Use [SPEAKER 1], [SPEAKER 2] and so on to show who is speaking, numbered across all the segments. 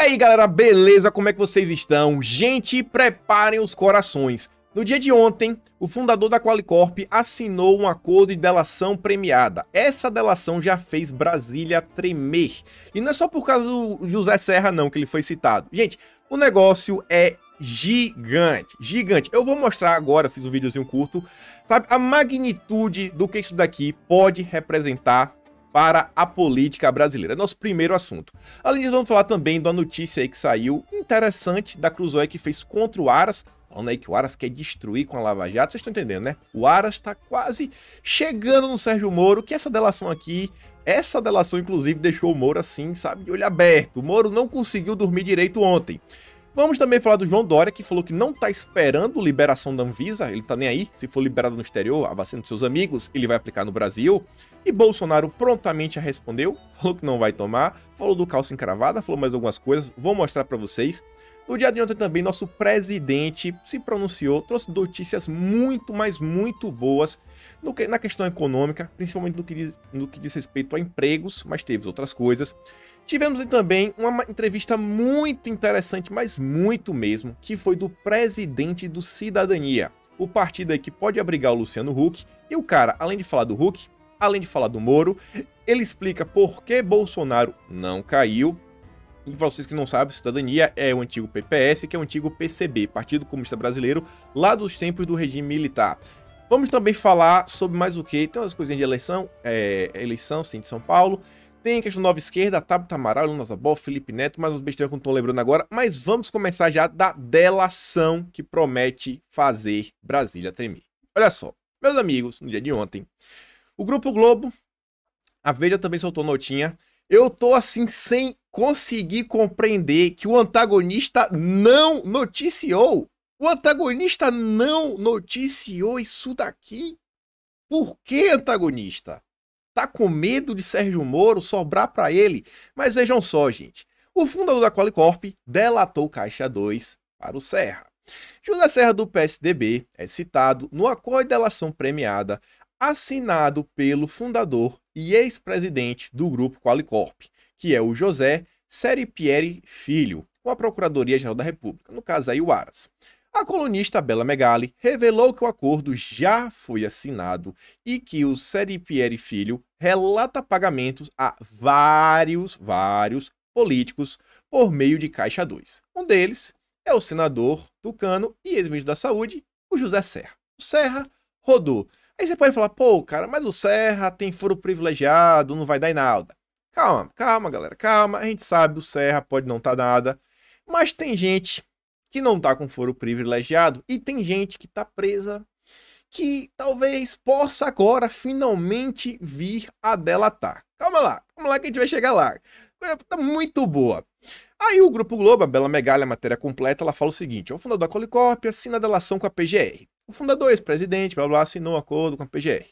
[SPEAKER 1] aí galera, beleza? Como é que vocês estão? Gente, preparem os corações. No dia de ontem, o fundador da Qualicorp assinou um acordo de delação premiada. Essa delação já fez Brasília tremer. E não é só por causa do José Serra não que ele foi citado. Gente, o negócio é gigante, gigante. Eu vou mostrar agora, fiz um videozinho curto, sabe, a magnitude do que isso daqui pode representar para a política brasileira. É nosso primeiro assunto. Além disso, vamos falar também da notícia aí que saiu interessante da Cruzoé que fez contra o Aras, falando aí que o Aras quer destruir com a Lava Jato. Vocês estão entendendo, né? O Aras está quase chegando no Sérgio Moro, que essa delação inclusive deixou o Moro assim, sabe, de olho aberto. O Moro não conseguiu dormir direito ontem. Vamos também falar do João Dória, que falou que não tá esperando liberação da Anvisa, ele tá nem aí, se for liberado no exterior, a vacina dos seus amigos, ele vai aplicar no Brasil. E Bolsonaro prontamente respondeu, falou que não vai tomar, falou do calça encravada, falou mais algumas coisas, vou mostrar pra vocês. No dia de ontem também, nosso presidente se pronunciou, trouxe notícias muito, mas muito boas na questão econômica, principalmente no que diz respeito a empregos, mas teve outras coisas. Tivemos também uma entrevista muito interessante, mas muito mesmo, que foi do presidente do Cidadania, o partido aí que pode abrigar o Luciano Huck. E o cara, além de falar do Huck, além de falar do Moro, ele explica por que Bolsonaro não caiu. E para vocês que não sabem, Cidadania é o antigo PPS, que é o antigo PCB, Partido Comunista Brasileiro, lá dos tempos do regime militar. Vamos também falar sobre mais o que? Tem umas coisinhas de eleição, sim, de São Paulo. Tem a questão da Nova Esquerda, Tabata Amaral, Luna Zabó, Felipe Neto, mais uns besteiras que eu não tô lembrando agora. Mas vamos começar já da delação que promete fazer Brasília tremer. Olha só, meus amigos, no dia de ontem, o Grupo Globo, a Veja também soltou notinha. Eu tô assim sem conseguir compreender que o antagonista não noticiou. O antagonista não noticiou isso daqui. Por que, antagonista? Tá com medo de Sérgio Moro sobrar para ele? Mas vejam só, gente. O fundador da Qualicorp delatou Caixa 2 para o Serra. José Serra do PSDB é citado no acordo de delação premiada assinado pelo fundador e ex-presidente do grupo Qualicorp, que é o José Seripieri Filho, com a Procuradoria-Geral da República, no caso aí o Aras. A colunista Bela Megali revelou que o acordo já foi assinado e que o Seripieri Filho relata pagamentos a vários políticos por meio de Caixa 2. Um deles é o senador tucano e ex-ministro da Saúde, o José Serra. O Serra rodou. Aí você pode falar, pô, cara, mas o Serra tem foro privilegiado, não vai dar em nada. Calma, galera, calma. A gente sabe, o Serra pode não estar nada, mas tem gente que não tá com foro privilegiado e tem gente que tá presa que talvez possa agora finalmente vir a delatar. Calma lá que a gente vai chegar lá. Tá muito boa. Aí o Grupo Globo, a Bela Megali, a matéria completa, ela fala o seguinte: o fundador da Qualicorp assina a delação com a PGR. O fundador, ex-presidente, blá blá, assinou um acordo com a PGR.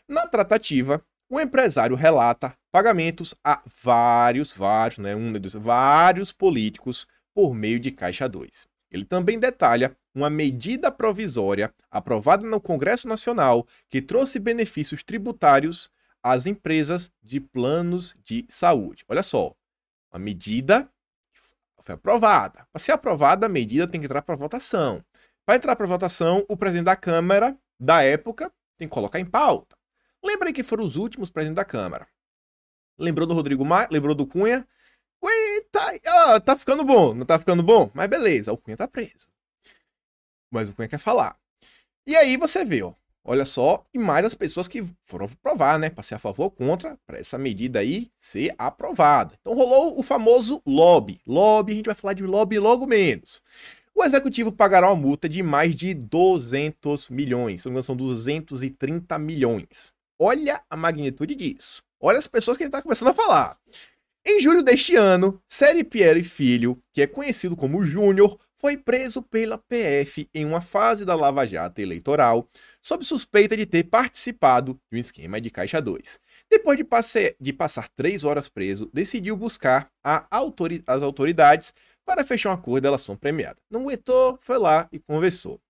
[SPEAKER 1] Na tratativa, o empresário relata pagamentos a vários políticos por meio de Caixa 2. Ele também detalha uma medida provisória aprovada no Congresso Nacional que trouxe benefícios tributários às empresas de planos de saúde. Olha só, uma medida foi aprovada. Para ser aprovada, a medida tem que entrar para votação. Para entrar para votação, o presidente da Câmara, da época, tem que colocar em pauta. Lembrem que foram os últimos presidentes da Câmara. Lembrou do Rodrigo Maia? Lembrou do Cunha? Tá ficando bom, não tá ficando bom? Mas beleza, o Cunha tá preso. Mas o Cunha quer falar. E aí você vê, ó, olha só, e mais as pessoas que foram provar, né, para ser a favor ou contra, para essa medida aí ser aprovada. Então rolou o famoso lobby. Lobby, a gente vai falar de lobby logo menos. O executivo pagará uma multa de mais de 200 milhões, são 230 milhões. Olha a magnitude disso. Olha as pessoas que ele tá começando a falar. Em julho deste ano, Seripieri Filho, que é conhecido como Júnior, foi preso pela PF em uma fase da Lava Jato eleitoral, sob suspeita de ter participado de um esquema de Caixa 2. Depois de passar 3 horas preso, decidiu buscar as autoridades para fechar um acordo de delação premiada. Não aguentou, foi lá e conversou.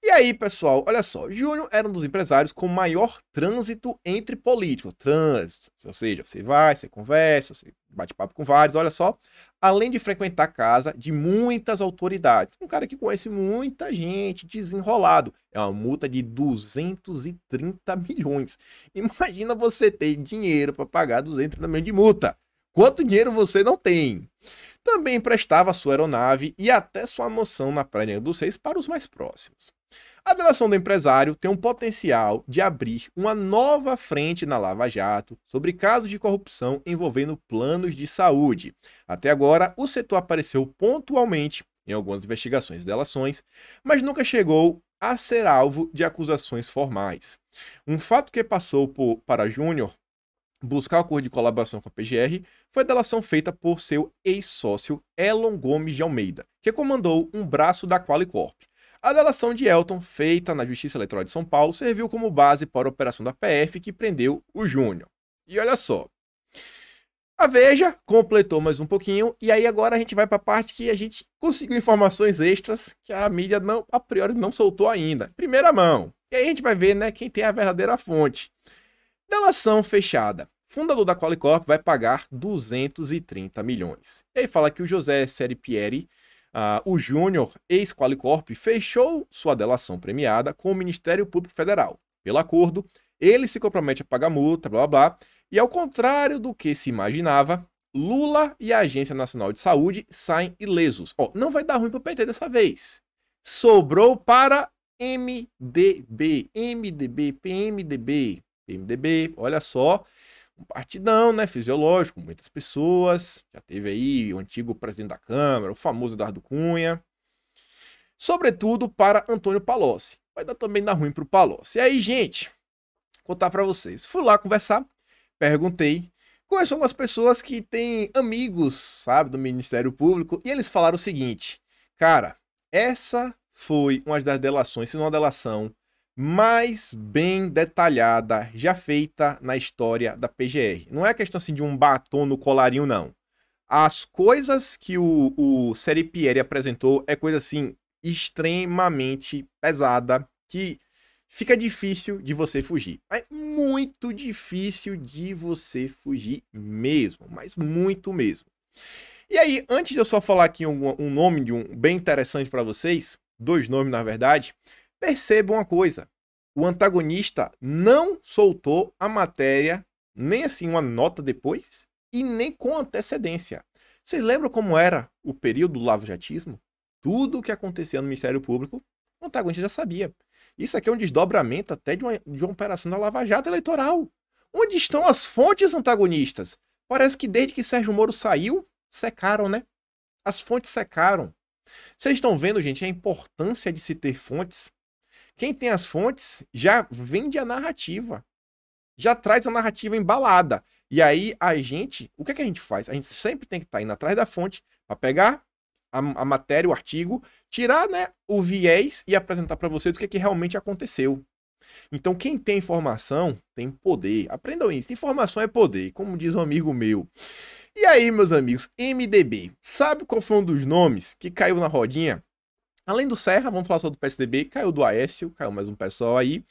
[SPEAKER 1] E aí, pessoal, olha só, Júnior era um dos empresários com maior trânsito entre políticos. Trânsito, ou seja, você vai, você conversa, você bate papo com vários, olha só. Além de frequentar a casa de muitas autoridades. Um cara que conhece muita gente, desenrolado. É uma multa de 230 milhões. Imagina você ter dinheiro para pagar 230 milhões de multa. Quanto dinheiro você não tem? Também emprestava sua aeronave e até sua mansão na Praia dos Seis para os mais próximos. A delação do empresário tem um potencial de abrir uma nova frente na Lava Jato sobre casos de corrupção envolvendo planos de saúde. Até agora, o setor apareceu pontualmente em algumas investigações e delações, mas nunca chegou a ser alvo de acusações formais. Um fato que passou para Júnior buscar o acordo de colaboração com a PGR foi a delação feita por seu ex-sócio Elon Gomes de Almeida, que comandou um braço da Qualicorp. A delação de Elton, feita na Justiça Eleitoral de São Paulo, serviu como base para a operação da PF que prendeu o Júnior. E olha só, a Veja completou mais um pouquinho, e aí agora a gente vai para a parte que a gente conseguiu informações extras que a mídia a priori não soltou ainda. Primeira mão. E aí a gente vai ver, né, quem tem a verdadeira fonte. Delação fechada. Fundador da Qualicorp vai pagar 230 milhões. E aí fala que o José Seripieri, o Júnior, ex-Qualicorp, fechou sua delação premiada com o Ministério Público Federal. Pelo acordo, ele se compromete a pagar multa, blá blá blá, e ao contrário do que se imaginava, Lula e a Agência Nacional de Saúde saem ilesos. Não vai dar ruim para o PT dessa vez. Sobrou para MDB, PMDB, olha só, um partidão, né, fisiológico, muitas pessoas, já teve aí o antigo presidente da Câmara, o famoso Eduardo Cunha, sobretudo para Antônio Palocci, vai também dar ruim para o Palocci. E aí, gente, contar para vocês, fui lá conversar, perguntei, conheço algumas pessoas que têm amigos, sabe, do Ministério Público, e eles falaram o seguinte, cara, essa foi uma das delações, se não uma delação, mais bem detalhada já feita na história da PGR. Não é questão assim de um batom no colarinho, não. As coisas que o Seripieri apresentou é coisa assim extremamente pesada, que fica difícil de você fugir. É muito difícil de você fugir mesmo, mas muito mesmo. E aí, antes de eu só falar aqui um nome de um bem interessante para vocês, dois nomes na verdade, percebam uma coisa, o antagonista não soltou a matéria, nem assim uma nota depois, e nem com antecedência. Vocês lembram como era o período do lava-jatismo? Tudo o que acontecia no Ministério Público, o antagonista já sabia. Isso aqui é um desdobramento até de uma operação da Lava Jato eleitoral. Onde estão as fontes antagonistas? Parece que desde que Sérgio Moro saiu, secaram, né? As fontes secaram. Vocês estão vendo, gente, a importância de se ter fontes? Quem tem as fontes já vende a narrativa. Já traz a narrativa embalada. E aí a gente, o que é que a gente faz? A gente sempre tem que estar indo atrás da fonte para pegar a matéria, o artigo, tirar, né, o viés e apresentar para vocês o que é que realmente aconteceu. Então quem tem informação tem poder. Aprendam isso. Informação é poder, como diz um amigo meu. E aí, meus amigos, MDB. Sabe qual foi um dos nomes que caiu na rodinha? Além do Serra, vamos falar só do PSDB, caiu do Aécio, caiu mais um pessoal aí.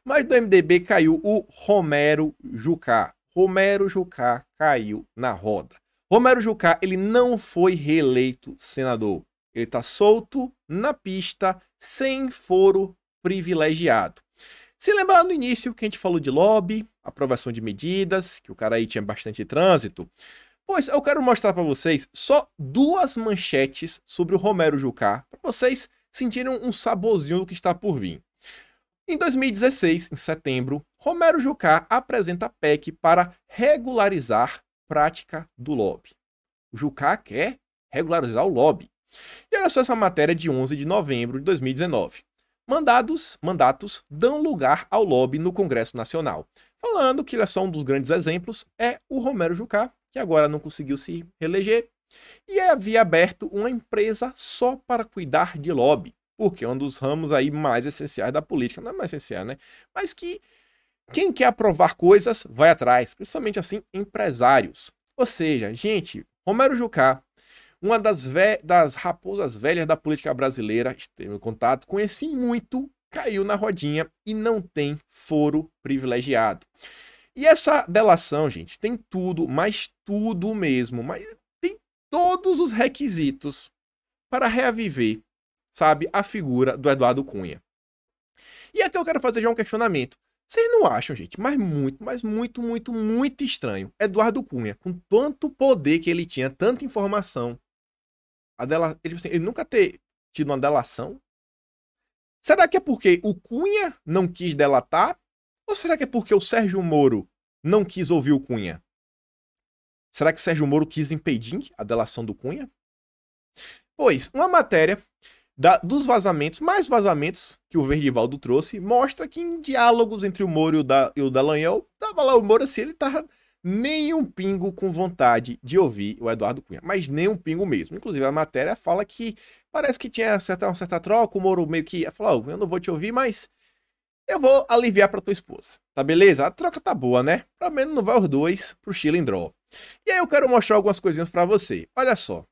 [SPEAKER 1] Mas do MDB caiu o Romero Jucá. Romero Jucá caiu na roda. Romero Jucá, ele não foi reeleito senador. Ele tá solto na pista, sem foro privilegiado. Se lembra lá no início que a gente falou de lobby, aprovação de medidas, que o cara aí tinha bastante trânsito? Pois eu quero mostrar para vocês só duas manchetes sobre o Romero Jucá, para vocês sentirem um saborzinho do que está por vir. Em 2016, em setembro, Romero Jucá apresenta a PEC para regularizar prática do lobby. O Jucá quer regularizar o lobby. E olha só essa matéria de 11 de novembro de 2019. Mandatos dão lugar ao lobby no Congresso Nacional. Falando que só um dos grandes exemplos é o Romero Jucá, que agora não conseguiu se reeleger, e havia aberto uma empresa só para cuidar de lobby, porque é um dos ramos aí mais essenciais da política, não é mais essencial, né? Mas que quem quer aprovar coisas vai atrás, principalmente assim, empresários. Ou seja, gente, Romero Jucá, uma das raposas velhas da política brasileira, teve contato, conheci muito caiu na rodinha e não tem foro privilegiado. E essa delação, gente, tem tudo, mas tudo mesmo, mas tem todos os requisitos para reaviver, sabe, a figura do Eduardo Cunha. E aqui eu quero fazer já um questionamento. Vocês não acham, gente, mas muito estranho, Eduardo Cunha, com tanto poder que ele tinha, tanta informação, ele nunca ter tido uma delação? Será que é porque o Cunha não quis delatar? Ou será que é porque o Sérgio Moro não quis ouvir o Cunha? Será que o Sérgio Moro quis impedir a delação do Cunha? Pois, uma matéria dos vazamentos, mais vazamentos que o Verdivaldo trouxe, mostra que em diálogos entre o Moro e o Dallagnol, tava lá o Moro assim, ele tava nem um pingo com vontade de ouvir o Eduardo Cunha, mas nem um pingo mesmo. Inclusive a matéria fala que parece que tinha uma certa troca, o Moro meio que falou, eu não vou te ouvir, mas eu vou aliviar pra tua esposa, tá beleza? A troca tá boa, né? Pelo menos não vai os dois pro Chilling Draw. E aí eu quero mostrar algumas coisinhas pra você. Olha só.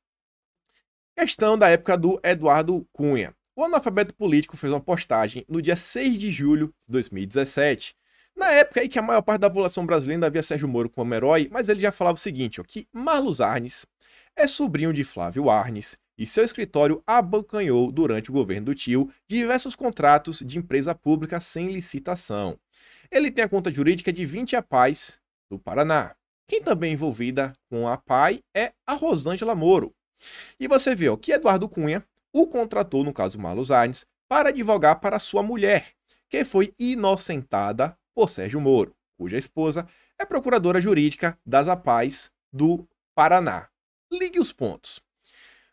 [SPEAKER 1] Questão da época do Eduardo Cunha. O analfabeto político fez uma postagem no dia 6 de julho de 2017. Na época aí que a maior parte da população brasileira ainda via Sérgio Moro como herói, mas ele já falava o seguinte, ó, que Marlos Arnes é sobrinho de Flávio Arnes e seu escritório abocanhou durante o governo do tio diversos contratos de empresa pública sem licitação. Ele tem a conta jurídica de 20 APAES do Paraná. Quem também é envolvida com a APAE é a Rosângela Moro. E você vê ó, que Eduardo Cunha o contratou, no caso Marlos Arnes, para advogar para sua mulher, que foi inocentada por Sérgio Moro, cuja esposa é procuradora jurídica das APAES do Paraná. Ligue os pontos.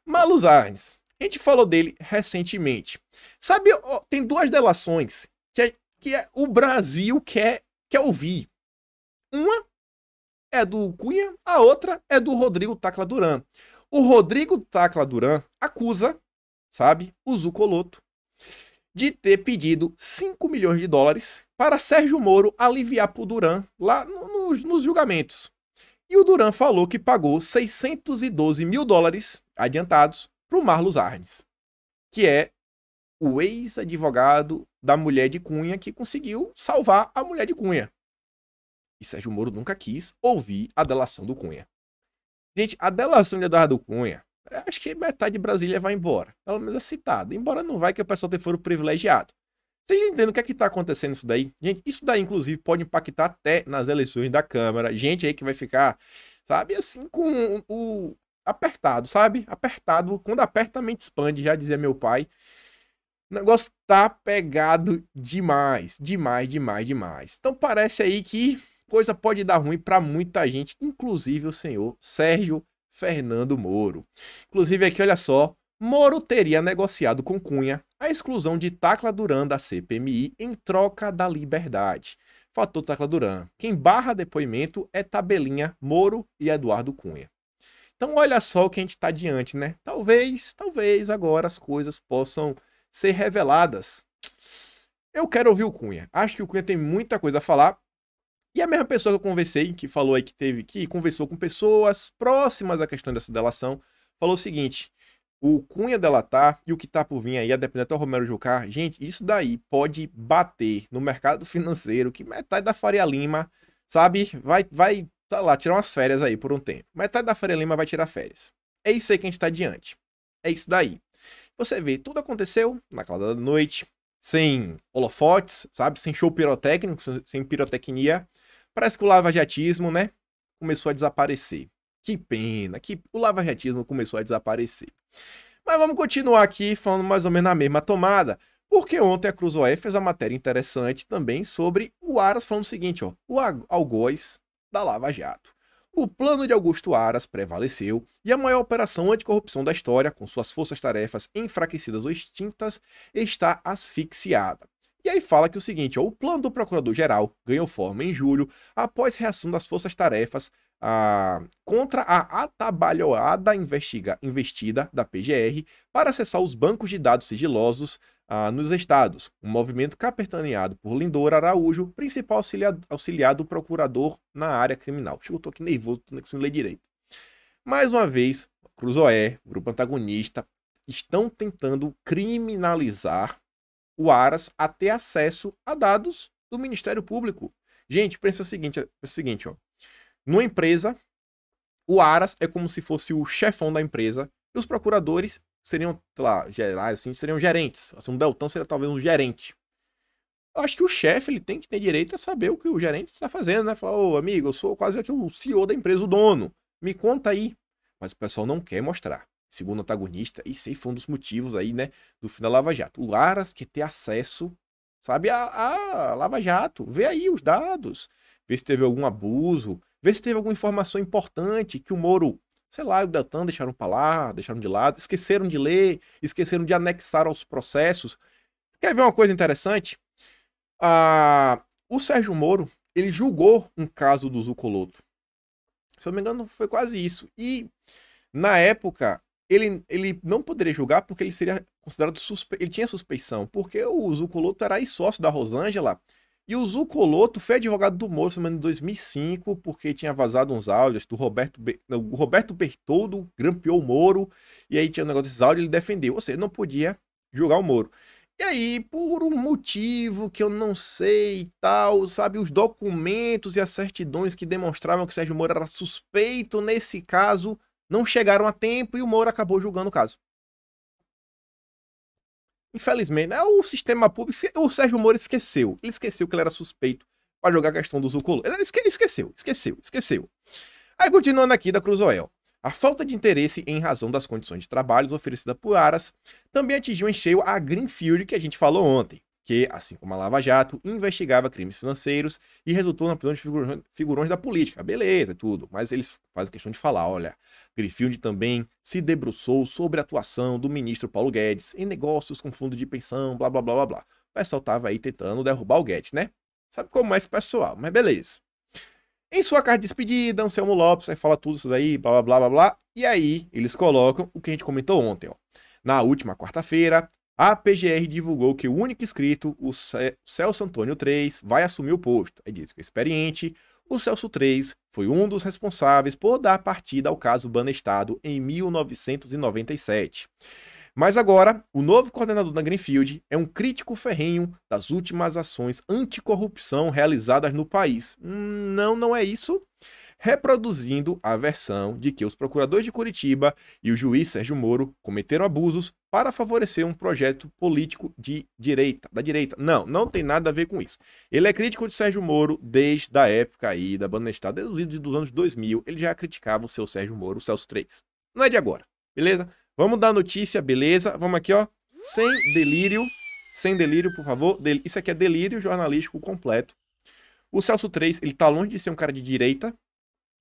[SPEAKER 1] Marlos Arnes, a gente falou dele recentemente. Sabe, ó, tem duas delações que o Brasil quer ouvir. Uma é do Cunha, a outra é do Rodrigo Tacla Duran. O Rodrigo Tacla Duran acusa, sabe, o Zucoloto de ter pedido 5 milhões de dólares para Sérgio Moro aliviar para o Duran lá nos julgamentos. E o Duran falou que pagou 612 mil dólares adiantados para o Marlos Arnes, que é o ex-advogado da mulher de Cunha que conseguiu salvar a mulher de Cunha. E Sérgio Moro nunca quis ouvir a delação do Cunha. Gente, a delação de Eduardo Cunha, acho que metade de Brasília vai embora. Pelo menos é citado. Embora não vai, que o pessoal tem foro privilegiado. Vocês entendem o que é que tá acontecendo isso daí? Gente, isso daí, inclusive, pode impactar até nas eleições da Câmara. Gente aí que vai ficar, sabe, assim, com o apertado, sabe? Apertado. Quando aperta, a mente expande, já dizia meu pai. O negócio tá pegado demais. Demais. Então parece aí que coisa pode dar ruim para muita gente, inclusive o senhor Sérgio Fernando Moro. Inclusive aqui, olha só, Moro teria negociado com Cunha a exclusão de Tacla Duran da CPMI em troca da liberdade. Fator Tacla Duran. Quem barra depoimento é tabelinha Moro e Eduardo Cunha. Então olha só o que a gente está diante, né? Talvez agora as coisas possam ser reveladas. Eu quero ouvir o Cunha. Acho que o Cunha tem muita coisa a falar. E a mesma pessoa que eu conversei, que falou aí que conversou com pessoas próximas à questão dessa delação, falou o seguinte: o Cunha delatar e o que tá por vir aí, a depender até o Romero Jucá, gente, isso daí pode bater no mercado financeiro, que metade da Faria Lima, sabe, vai tá lá, tirar umas férias aí por um tempo. Metade da Faria Lima vai tirar férias. É isso aí que a gente tá diante. É isso daí. Você vê, tudo aconteceu na calada da noite, sem holofotes, sabe, sem show pirotécnico, sem pirotecnia. Parece que o lavajatismo, né, começou a desaparecer. Que pena, que o lavajatismo começou a desaparecer. Mas vamos continuar aqui falando mais ou menos na mesma tomada, porque ontem a Cruzoé fez uma matéria interessante também sobre o Aras falando o seguinte, ó, o algoz da Lava Jato. O plano de Augusto Aras prevaleceu e a maior operação anticorrupção da história, com suas forças-tarefas enfraquecidas ou extintas, está asfixiada. E aí fala que o seguinte, ó, o plano do Procurador-Geral ganhou forma em julho, após reação das forças-tarefas contra a atabalhoada investida da PGR para acessar os bancos de dados sigilosos nos estados. Um movimento capitaneado por Lindor Araújo, principal auxiliar do procurador na área criminal. Eu tô aqui nervoso, não consigo ler direito. Mais uma vez, Cruzoé, o grupo antagonista, estão tentando criminalizar o Aras a ter acesso a dados do Ministério Público. Gente, pensa o seguinte, ó. Numa empresa, o Aras é como se fosse o chefão da empresa e os procuradores seriam, sei lá, gerais, assim, seriam gerentes. Assim, um Deltan seria talvez um gerente. Eu acho que o chefe ele tem que ter direito a saber o que o gerente está fazendo, né? Falar, ô amigo, eu sou quase aqui o CEO da empresa, o dono. Me conta aí. Mas o pessoal não quer mostrar. Segundo o antagonista, isso aí foi um dos motivos aí, né, do fim da Lava Jato. O Aras quer ter acesso, sabe, a Lava Jato. Vê aí os dados. Vê se teve algum abuso. Vê se teve alguma informação importante que o Moro, sei lá, o Deltan deixaram pra lá, deixaram de lado, esqueceram de ler, esqueceram de anexar aos processos. Quer ver uma coisa interessante? O Sérgio Moro, ele julgou um caso do Zucoloto. Se eu não me engano, foi quase isso. E, na época, ele não poderia julgar porque ele seria considerado suspeito. Ele tinha suspeição, porque o Zucoloto era sócio da Rosângela. E o Zucoloto foi advogado do Moro, se não me engano, em 2005, porque tinha vazado uns áudios do o Roberto Bertoldo grampeou o Moro. E aí tinha um negócio desses áudios, ele defendeu. Ou seja, ele não podia julgar o Moro. E aí, por um motivo que eu não sei e tal, sabe, os documentos e as certidões que demonstravam que o Sérgio Moro era suspeito nesse caso não chegaram a tempo e o Moro acabou julgando o caso. Infelizmente, né, o sistema público, o Sérgio Moro esqueceu. Ele esqueceu que ele era suspeito para jogar a questão do Zucolo. Ele esqueceu. Aí, continuando aqui da Cruzoel. A falta de interesse em razão das condições de trabalho oferecidas por Aras também atingiu em cheio a Greenfield, que a gente falou ontem, que, assim como a Lava Jato, investigava crimes financeiros e resultou na prisão de figurões da política. Beleza, tudo, mas eles fazem questão de falar, olha, Greenfield também se debruçou sobre a atuação do ministro Paulo Guedes em negócios com fundo de pensão, blá, blá, blá, blá, blá. O pessoal tava aí tentando derrubar o Guedes, né? Sabe como é esse pessoal, mas beleza. Em sua carta de despedida, Anselmo Lopes aí fala tudo isso daí, blá, blá, blá, blá, blá. E aí, eles colocam o que a gente comentou ontem, ó. Na última quarta-feira, a PGR divulgou que o único inscrito, o Celso Antônio 3, vai assumir o posto. É dito que experiente, o Celso 3 foi um dos responsáveis por dar partida ao caso Banestado em 1997. Mas agora, o novo coordenador da Greenfield é um crítico ferrenho das últimas ações anticorrupção realizadas no país. Não é isso. Reproduzindo a versão de que os procuradores de Curitiba e o juiz Sérgio Moro cometeram abusos para favorecer um projeto político da direita. Não tem nada a ver com isso. Ele é crítico de Sérgio Moro desde a época aí da Banestado, desde os anos 2000. Ele já criticava o seu Sérgio Moro, o Celso 3. Não é de agora, beleza? Vamos dar notícia, beleza? Vamos aqui, ó. Sem delírio, por favor. Isso aqui é delírio jornalístico completo. O Celso 3, ele tá longe de ser um cara de direita,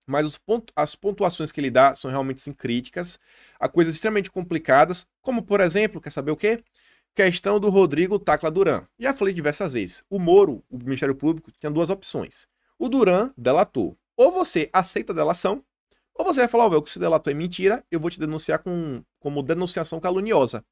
[SPEAKER 1] mas as pontuações que ele dá são realmente sim, críticas a coisas extremamente complicadas, como, por exemplo, quer saber o quê? Questão do Rodrigo Tacla Duran. Já falei diversas vezes. O Moro, o Ministério Público, tinha duas opções. O Duran delatou. Ou você aceita a delação, ou você vai falar, ó, que se delatou é mentira, eu vou te denunciar como denunciação caluniosa. O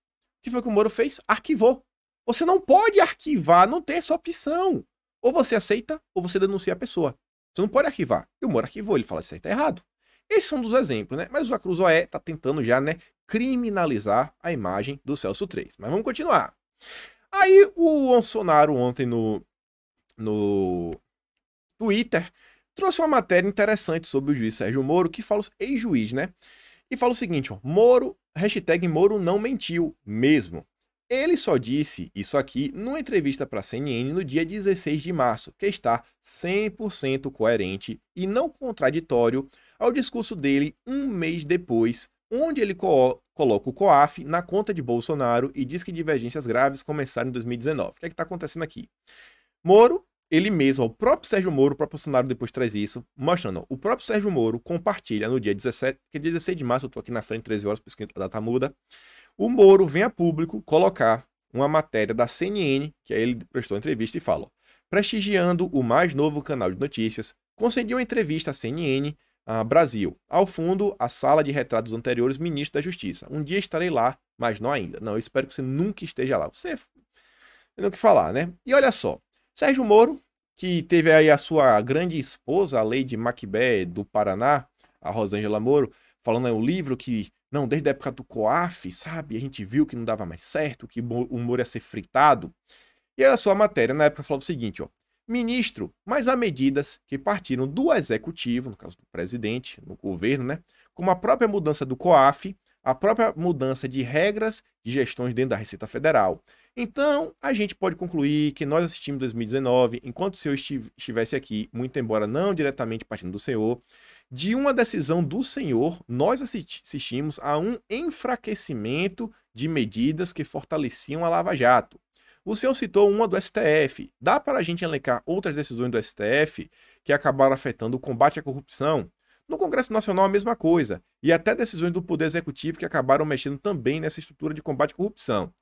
[SPEAKER 1] que foi que o Moro fez? Arquivou. Você não pode arquivar, não tem essa opção. Ou você aceita, ou você denuncia a pessoa. Você não pode arquivar. E o Moro arquivou, ele fala, isso aí tá errado. Esses são um dos exemplos, né? Mas o Acruzoé tá tentando já, né, criminalizar a imagem do Celso 3. Mas vamos continuar. Aí o Bolsonaro ontem no Twitter trouxe uma matéria interessante sobre o juiz Sérgio Moro, que fala, ex-juiz, né? E fala o seguinte, ó, hashtag Moro não mentiu mesmo. Ele só disse isso aqui numa entrevista para a CNN no dia 16 de março, que está 100% coerente e não contraditório ao discurso dele um mês depois, onde ele coloca o COAF na conta de Bolsonaro e diz que divergências graves começaram em 2019. O que é que está acontecendo aqui? Moro, ele mesmo, o próprio Sérgio Moro, o próprio Bolsonaro depois traz isso, mostrando, o próprio Sérgio Moro compartilha no dia 17, que é 16 de março, eu tô aqui na frente, 13 horas, por isso que a data muda, o Moro vem a público colocar uma matéria da CNN, que aí ele prestou entrevista e fala, prestigiando o mais novo canal de notícias, concedeu uma entrevista à CNN Brasil. Ao fundo, a sala de retratos anteriores, ministro da Justiça. Um dia estarei lá, mas não ainda. Não, eu espero que você nunca esteja lá. Você tem o que falar, né? E olha só, Sérgio Moro, que teve aí a sua grande esposa, a Lady Macbeth do Paraná, a Rosângela Moro, falando aí um livro que Não, desde a época do COAF, sabe? A gente viu que não dava mais certo, que o Moro ia ser fritado. E olha só a matéria, na época falava o seguinte, ó. Ministro, mas há medidas que partiram do executivo, no caso do presidente, no governo, né? Como a própria mudança do COAF, a própria mudança de regras de gestões dentro da Receita Federal. Então, a gente pode concluir que nós assistimos 2019, enquanto o senhor estivesse aqui, muito embora não diretamente partindo do senhor, de uma decisão do senhor, nós assistimos a um enfraquecimento de medidas que fortaleciam a Lava Jato. O senhor citou uma do STF. Dá para a gente elencar outras decisões do STF que acabaram afetando o combate à corrupção? No Congresso Nacional, a mesma coisa. E até decisões do Poder Executivo que acabaram mexendo também nessa estrutura de combate à corrupção.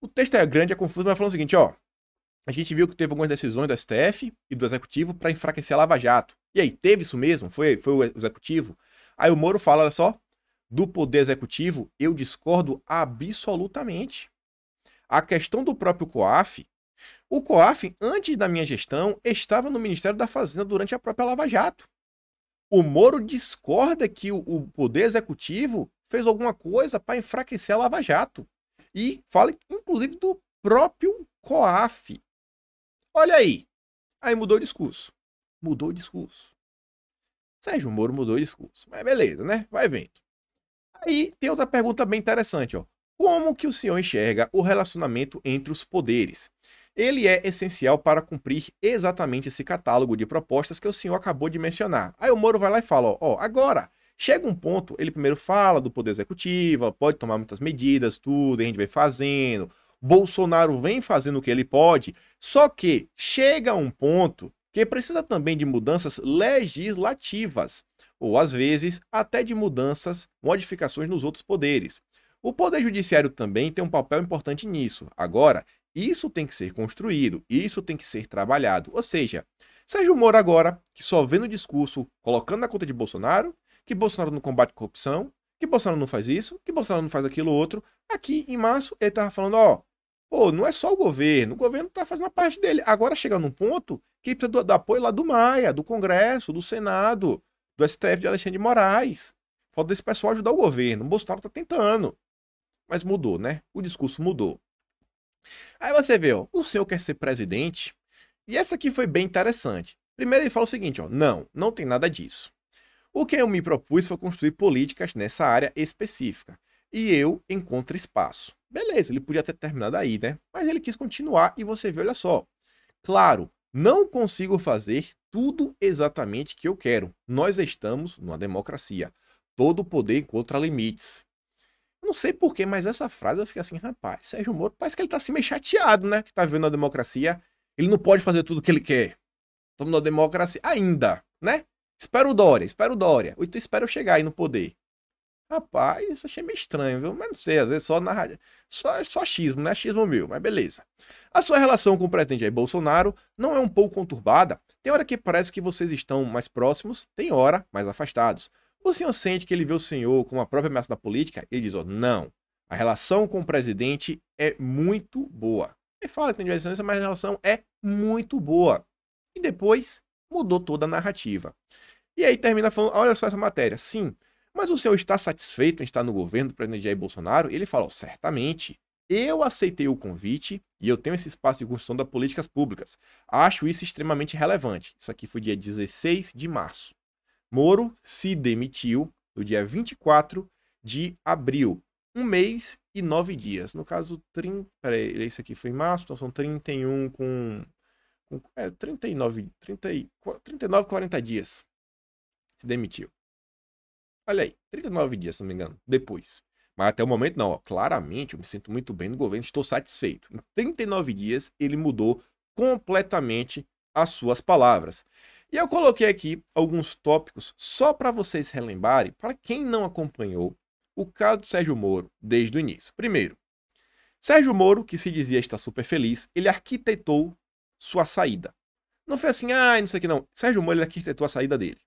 [SPEAKER 1] O texto é grande, é confuso, mas falando o seguinte, ó. A gente viu que teve algumas decisões do STF e do Executivo para enfraquecer a Lava Jato. E aí, teve isso mesmo? Foi o Executivo? Aí o Moro fala, olha só, do Poder Executivo, eu discordo absolutamente. A questão do próprio COAF, o COAF, antes da minha gestão, estava no Ministério da Fazenda durante a própria Lava Jato. O Moro discorda que o Poder Executivo fez alguma coisa para enfraquecer a Lava Jato. E fala, inclusive, do próprio COAF. Olha aí. Aí mudou o discurso. Mudou o discurso. Sérgio Moro mudou o discurso. Mas beleza, né? Vai vendo. Aí tem outra pergunta bem interessante, ó. Como que o senhor enxerga o relacionamento entre os poderes? Ele é essencial para cumprir exatamente esse catálogo de propostas que o senhor acabou de mencionar. Aí o Moro vai lá e fala, ó, agora, chega um ponto, ele primeiro fala do Poder Executivo, pode tomar muitas medidas, tudo, a gente vai fazendo, Bolsonaro vem fazendo o que ele pode, só que chega um ponto que precisa também de mudanças legislativas, ou às vezes até de mudanças, modificações nos outros poderes. O Poder Judiciário também tem um papel importante nisso. Agora, isso tem que ser construído, isso tem que ser trabalhado. Ou seja, Sérgio Moro agora, que só vê no discurso, colocando na conta de Bolsonaro, que Bolsonaro não combate corrupção, que Bolsonaro não faz isso, que Bolsonaro não faz aquilo outro. Aqui, em março, ele estava falando, ó, pô, não é só o governo está fazendo a parte dele. Agora chega num ponto que precisa do apoio lá do Maia, do Congresso, do Senado, do STF de Alexandre de Moraes. Falta desse pessoal ajudar o governo. O Bolsonaro está tentando. Mas mudou, né? O discurso mudou. Aí você vê, ó, o senhor quer ser presidente? E essa aqui foi bem interessante. Primeiro ele fala o seguinte, ó, não tem nada disso. O que eu me propus foi construir políticas nessa área específica. E eu encontro espaço. Beleza, ele podia ter terminado aí, né? Mas ele quis continuar e você vê, olha só. Claro, não consigo fazer tudo exatamente que eu quero. Nós estamos numa democracia. Todo poder encontra limites. Não sei porquê, mas essa frase eu fico assim, rapaz, Sérgio Moro parece que ele tá assim meio chateado, né? Que tá vivendo a democracia. Ele não pode fazer tudo o que ele quer. Estamos na democracia ainda, né? Espera o Dória. Ou então espera eu chegar aí no poder. Rapaz, isso achei meio estranho, viu? Mas não sei, às vezes só achismo, né? Achismo meu, mas beleza. A sua relação com o presidente Jair Bolsonaro não é um pouco conturbada? Tem hora que parece que vocês estão mais próximos, tem hora mais afastados. O senhor sente que ele vê o senhor como a própria ameaça da política? Ele diz, ó, não. A relação com o presidente é muito boa. Ele fala que tem divergência, mas a relação é muito boa. E depois mudou toda a narrativa. E aí termina falando, olha só essa matéria. Sim, mas o senhor está satisfeito em estar no governo do presidente Jair Bolsonaro? E ele fala, ó, certamente. Eu aceitei o convite e eu tenho esse espaço de construção das políticas públicas. Acho isso extremamente relevante. Isso aqui foi dia 16 de março. Moro se demitiu no dia 24 de abril. 1 mês e 9 dias. No caso, esse aqui foi em março, então são 31 39, 40 dias. Se demitiu. Olha aí, 39 dias, se não me engano, depois. Mas até o momento não, ó, claramente eu me sinto muito bem no governo, estou satisfeito. Em 39 dias ele mudou completamente as suas palavras. E eu coloquei aqui alguns tópicos só para vocês relembrarem, para quem não acompanhou o caso do Sérgio Moro desde o início. Primeiro, Sérgio Moro, que se dizia estar super feliz, ele arquitetou sua saída. Não foi assim, não sei o que não. Sérgio Moro, ele arquitetou a saída dele.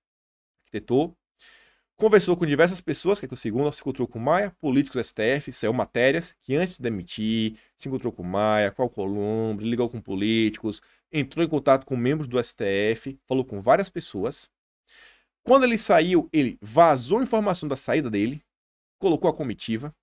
[SPEAKER 1] Arquitetou, conversou com diversas pessoas, que é o segundo, se encontrou com Maia, políticos do STF, saiu matérias, que antes de demitir, se encontrou com Maia, com Alcolumbre, ligou com políticos, entrou em contato com membros do STF, falou com várias pessoas. Quando ele saiu, ele vazou informação da saída dele, colocou a comitiva.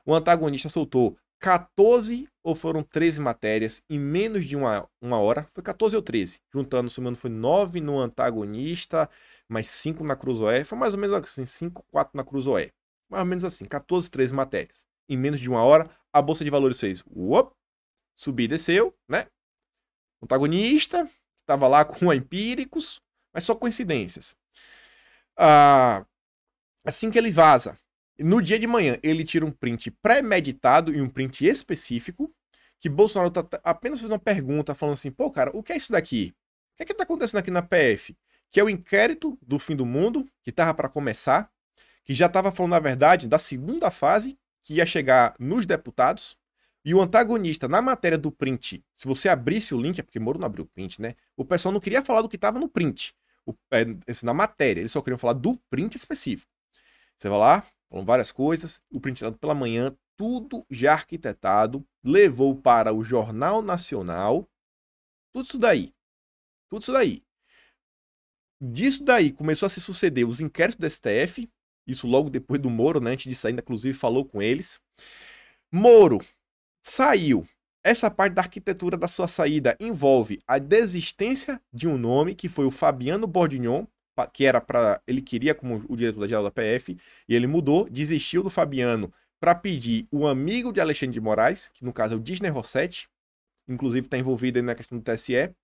[SPEAKER 1] O antagonista soltou 14 ou foram 13 matérias em menos de uma hora. Foi 14 ou 13. Juntando, se não foi 9 no antagonista, mais 5 na Cruzoé. Foi mais ou menos assim, 5, 4 na Cruzoé. Mais ou menos assim, 14, 13 matérias. Em menos de uma hora, a Bolsa de Valores fez subir e desceu, né? O antagonista, estava lá com a Empíricos, mas só coincidências. Assim que ele vaza, no dia de manhã, ele tira um print pré-meditado e um print específico, que Bolsonaro tá apenas fazendo uma pergunta, falando assim, pô, cara, o que é isso daqui? O que é que tá acontecendo aqui na PF? Que é o inquérito do fim do mundo, que tava para começar, que já tava falando, na verdade, da segunda fase, que ia chegar nos deputados, e o antagonista, na matéria do print, se você abrisse o link, é porque Moro não abriu o print, né? O pessoal não queria falar do que tava no print, na matéria, eles só queriam falar do print específico. Você vai lá, falam várias coisas, o print dado pela manhã, tudo já arquitetado, levou para o Jornal Nacional, tudo isso daí. Tudo isso daí. Disso daí começou a se suceder os inquéritos do STF, isso logo depois do Moro, né? Antes de sair, inclusive, falou com eles. Moro saiu. Essa parte da arquitetura da sua saída envolve a desistência de um nome, que foi o Fabiano Bordignon, que era para ele queria como o diretor-geral da PF, e ele mudou, desistiu do Fabiano para pedir o amigo de Alexandre de Moraes, que no caso é o Disney Rossetti, inclusive está envolvido aí na questão do TSE.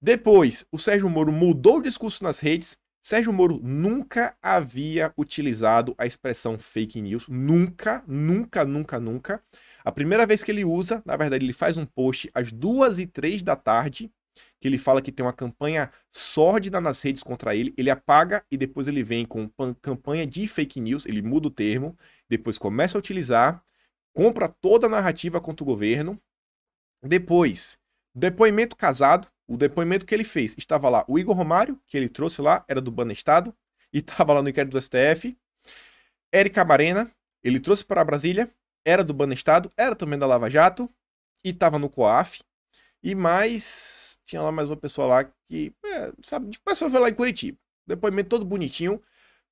[SPEAKER 1] Depois, o Sérgio Moro mudou o discurso nas redes. Sérgio Moro nunca havia utilizado a expressão fake news. Nunca, nunca, nunca, nunca. A primeira vez que ele usa, na verdade, ele faz um post às 2h03 da tarde, que ele fala que tem uma campanha sórdida nas redes contra ele. Ele apaga e depois ele vem com campanha de fake news. Ele muda o termo, depois começa a utilizar, compra toda a narrativa contra o governo. Depois, depoimento casado. O depoimento que ele fez, estava lá o Igor Romário, que ele trouxe lá, era do Banestado, e estava lá no inquérito do STF. Érica Camarena, ele trouxe para Brasília, era do Banestado, era também da Lava Jato, e estava no COAF. E mais, tinha lá mais uma pessoa lá que, sabe, de pessoa foi lá em Curitiba. Depoimento todo bonitinho.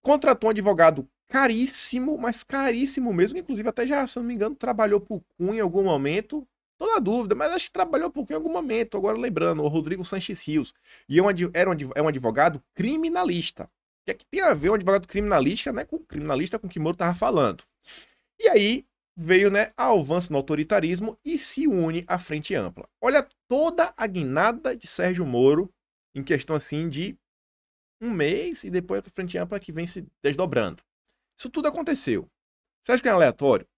[SPEAKER 1] Contratou um advogado caríssimo, mas caríssimo mesmo, inclusive até já, se não me engano, trabalhou pro Cunha em algum momento. Tô na dúvida, mas acho que trabalhou um pouquinho em algum momento, agora lembrando, o Rodrigo Sanches Rios. E é um advogado criminalista. O que é que tem a ver um advogado criminalista, né, com o criminalista com que Moro tava falando? E aí veio, né, a avanço no autoritarismo e se une à Frente Ampla. Olha toda a guinada de Sérgio Moro em questão assim de um mês e depois a Frente Ampla que vem se desdobrando. Isso tudo aconteceu. Você acha que é aleatório?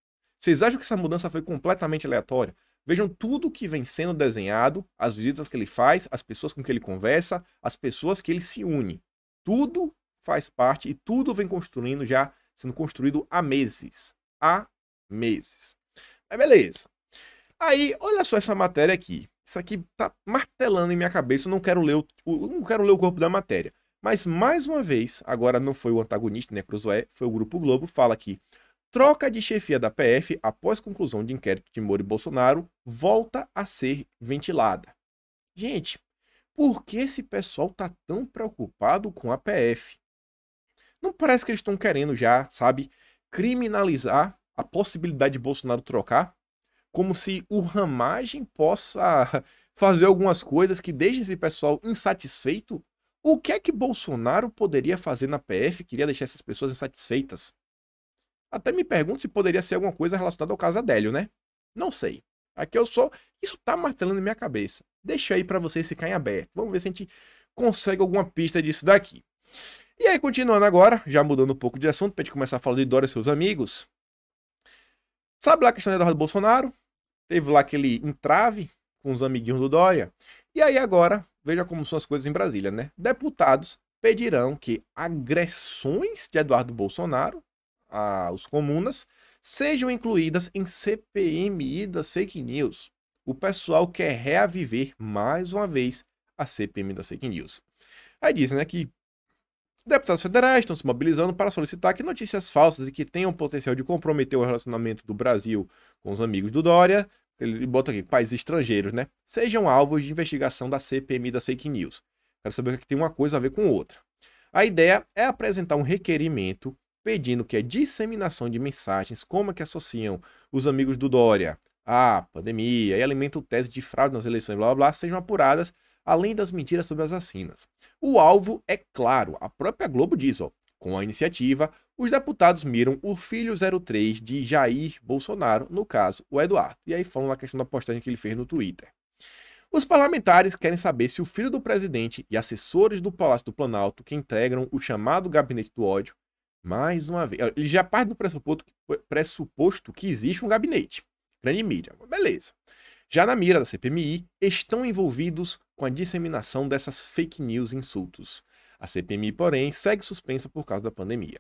[SPEAKER 1] Vocês acham que essa mudança foi completamente aleatória? Vejam tudo que vem sendo desenhado, as visitas que ele faz, as pessoas com que ele conversa, as pessoas que ele se une. Tudo faz parte e tudo vem construindo já, sendo construído há meses. Há meses. Mas beleza. Aí, olha só essa matéria aqui. Isso aqui tá martelando em minha cabeça, eu não quero ler o corpo da matéria. Mas, mais uma vez, agora não foi o antagonista, né, Cruzoé, foi o Grupo Globo, fala que troca de chefia da PF após conclusão de inquérito de Moro e Bolsonaro volta a ser ventilada. Gente, por que esse pessoal tá tão preocupado com a PF? Não parece que eles estão querendo já, sabe, criminalizar a possibilidade de Bolsonaro trocar? Como se o Ramagem possa fazer algumas coisas que deixem esse pessoal insatisfeito? O que é que Bolsonaro poderia fazer na PF que iria deixar essas pessoas insatisfeitas? Até me pergunto se poderia ser alguma coisa relacionada ao caso Adélio, né? Não sei. Aqui eu só... Isso tá martelando na minha cabeça. Deixa aí pra vocês ficarem abertos. Vamos ver se a gente consegue alguma pista disso daqui. E aí, continuando agora, já mudando um pouco de assunto, pra gente começar a falar de Dória e seus amigos. Sabe lá a questão do Eduardo Bolsonaro? Teve lá aquele entrave com os amiguinhos do Dória. E aí agora, veja como são as coisas em Brasília, né? Deputados pedirão que agressões de Eduardo Bolsonaro os comunas, sejam incluídas em CPMI das fake news. O pessoal quer reaviver mais uma vez a CPMI das fake news. Aí dizem, né, que deputados federais estão se mobilizando para solicitar que notícias falsas e que tenham potencial de comprometer o relacionamento do Brasil com os amigos do Dória, ele bota aqui, países estrangeiros, né, sejam alvos de investigação da CPMI das fake news. Quero saber o que tem uma coisa a ver com outra. A ideia é apresentar um requerimento pedindo que a disseminação de mensagens, como é que associam os amigos do Dória à pandemia e alimentam tese de fraude nas eleições, blá blá blá, sejam apuradas, além das mentiras sobre as vacinas. O alvo é claro, a própria Globo diz, ó, com a iniciativa, os deputados miram o filho 03 de Jair Bolsonaro, no caso, o Eduardo. E aí falam na questão da postagem que ele fez no Twitter. Os parlamentares querem saber se o filho do presidente e assessores do Palácio do Planalto, que integram o chamado Gabinete do Ódio, mais uma vez, ele já parte do pressuposto que existe um gabinete, grande mídia, beleza. Já na mira da CPMI, estão envolvidos com a disseminação dessas fake news e insultos. A CPMI, porém, segue suspensa por causa da pandemia.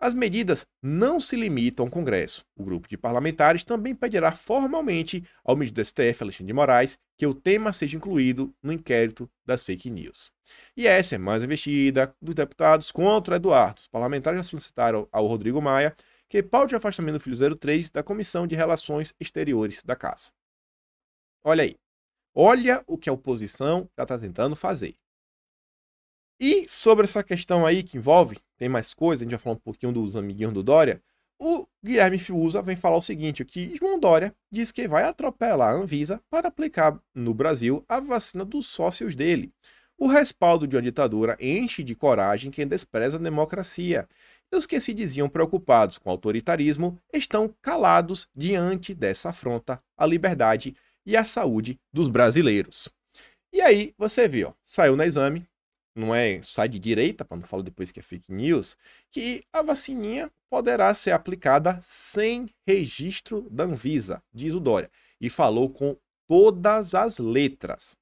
[SPEAKER 1] As medidas não se limitam ao Congresso. O grupo de parlamentares também pedirá formalmente ao ministro do STF, Alexandre de Moraes, que o tema seja incluído no inquérito das fake news. E essa é mais uma investida dos deputados contra Eduardo. Os parlamentares já solicitaram ao Rodrigo Maia que paute o afastamento do filho 03 da Comissão de Relações Exteriores da Casa. Olha aí. Olha o que a oposição já está tentando fazer. E sobre essa questão aí que envolve, tem mais coisa, a gente vai falar um pouquinho dos amiguinhos do Dória, o Guilherme Fiuza vem falar o seguinte, que João Dória diz que vai atropelar a Anvisa para aplicar no Brasil a vacina dos sócios dele. O respaldo de uma ditadura enche de coragem quem despreza a democracia. E os que se diziam preocupados com o autoritarismo estão calados diante dessa afronta à liberdade e à saúde dos brasileiros. E aí você vê, ó, saiu no exame, não é, sai de direita, para não falar depois que é fake news, que a vacininha poderá ser aplicada sem registro da Anvisa, diz o Dória, e falou com todas as letras.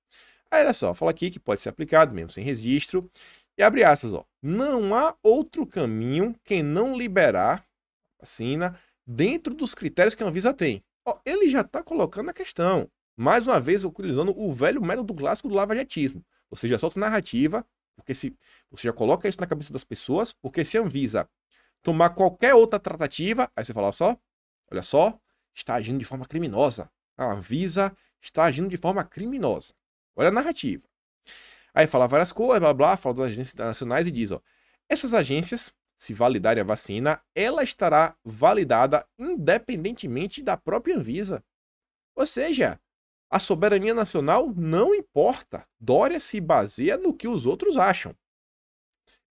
[SPEAKER 1] Aí olha só, fala aqui que pode ser aplicado mesmo sem registro, e abre aspas, ó, não há outro caminho que não liberar a vacina dentro dos critérios que a Anvisa tem. Ó, ele já está colocando a questão, mais uma vez utilizando o velho método clássico do lavajatismo. Você já solta narrativa, porque se você já coloca isso na cabeça das pessoas, porque se a Anvisa tomar qualquer outra tratativa, aí você fala, olha só, está agindo de forma criminosa. A Anvisa está agindo de forma criminosa. Olha a narrativa. Aí fala várias coisas, blá blá, fala das agências internacionais e diz, ó, essas agências, se validarem a vacina, ela estará validada independentemente da própria Anvisa. Ou seja, a soberania nacional não importa. Dória se baseia no que os outros acham.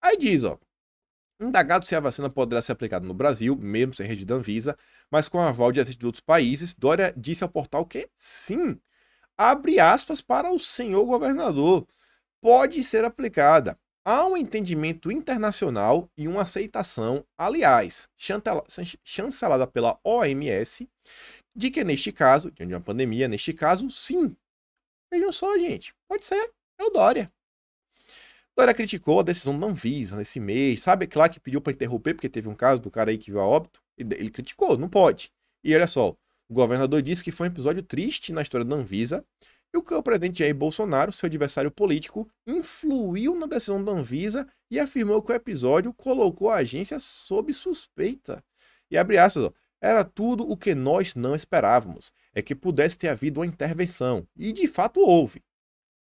[SPEAKER 1] Aí diz, ó, indagado se a vacina poderá ser aplicada no Brasil, mesmo sem registro da Anvisa, mas com aval de agentes de outros países, Dória disse ao portal que sim, abre aspas para o senhor governador, pode ser aplicada. Há um entendimento internacional e uma aceitação, aliás, chancelada pela OMS, de que neste caso, diante de uma pandemia, neste caso, sim. Vejam só, gente, pode ser, é o Dória. Dória criticou a decisão da Anvisa nesse mês, sabe, claro que pediu para interromper, porque teve um caso do cara aí que veio a óbito, ele criticou, não pode. E olha só, o governador disse que foi um episódio triste na história da Anvisa, e o presidente Jair Bolsonaro, seu adversário político, influiu na decisão da Anvisa e afirmou que o episódio colocou a agência sob suspeita. E abre aspas, ó, era tudo o que nós não esperávamos, é que pudesse ter havido uma intervenção. E de fato houve.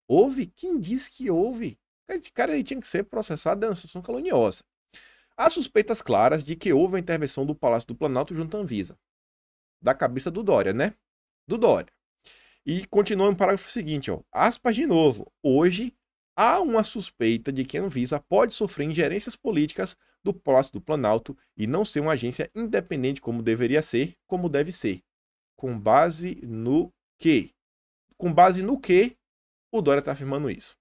[SPEAKER 1] Houve? Quem disse que houve? Esse cara aí tinha que ser processado de denunciação caluniosa. Há suspeitas claras de que houve a intervenção do Palácio do Planalto junto à Anvisa. Da cabeça do Dória, né? Do Dória. E continua no parágrafo seguinte, ó, aspas de novo. Hoje, há uma suspeita de que a Anvisa pode sofrer ingerências políticas do Palácio do Planalto e não ser uma agência independente como deveria ser, como deve ser. Com base no quê? Com base no que o Dória está afirmando isso?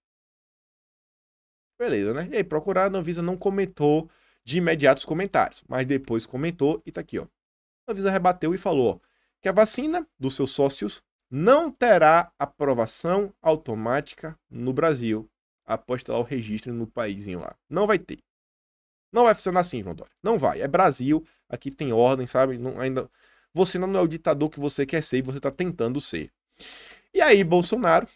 [SPEAKER 1] Beleza, né? E aí, procurado, a Anvisa não comentou de imediato os comentários, mas depois comentou e tá aqui, ó. A Anvisa rebateu e falou, ó, que a vacina dos seus sócios não terá aprovação automática no Brasil após ter lá o registro no paísinho lá. Não vai ter. Não vai funcionar assim, João Dória. Não vai. É Brasil, aqui tem ordem, sabe? Não, ainda... Você não é o ditador que você quer ser e você está tentando ser. E aí, Bolsonaro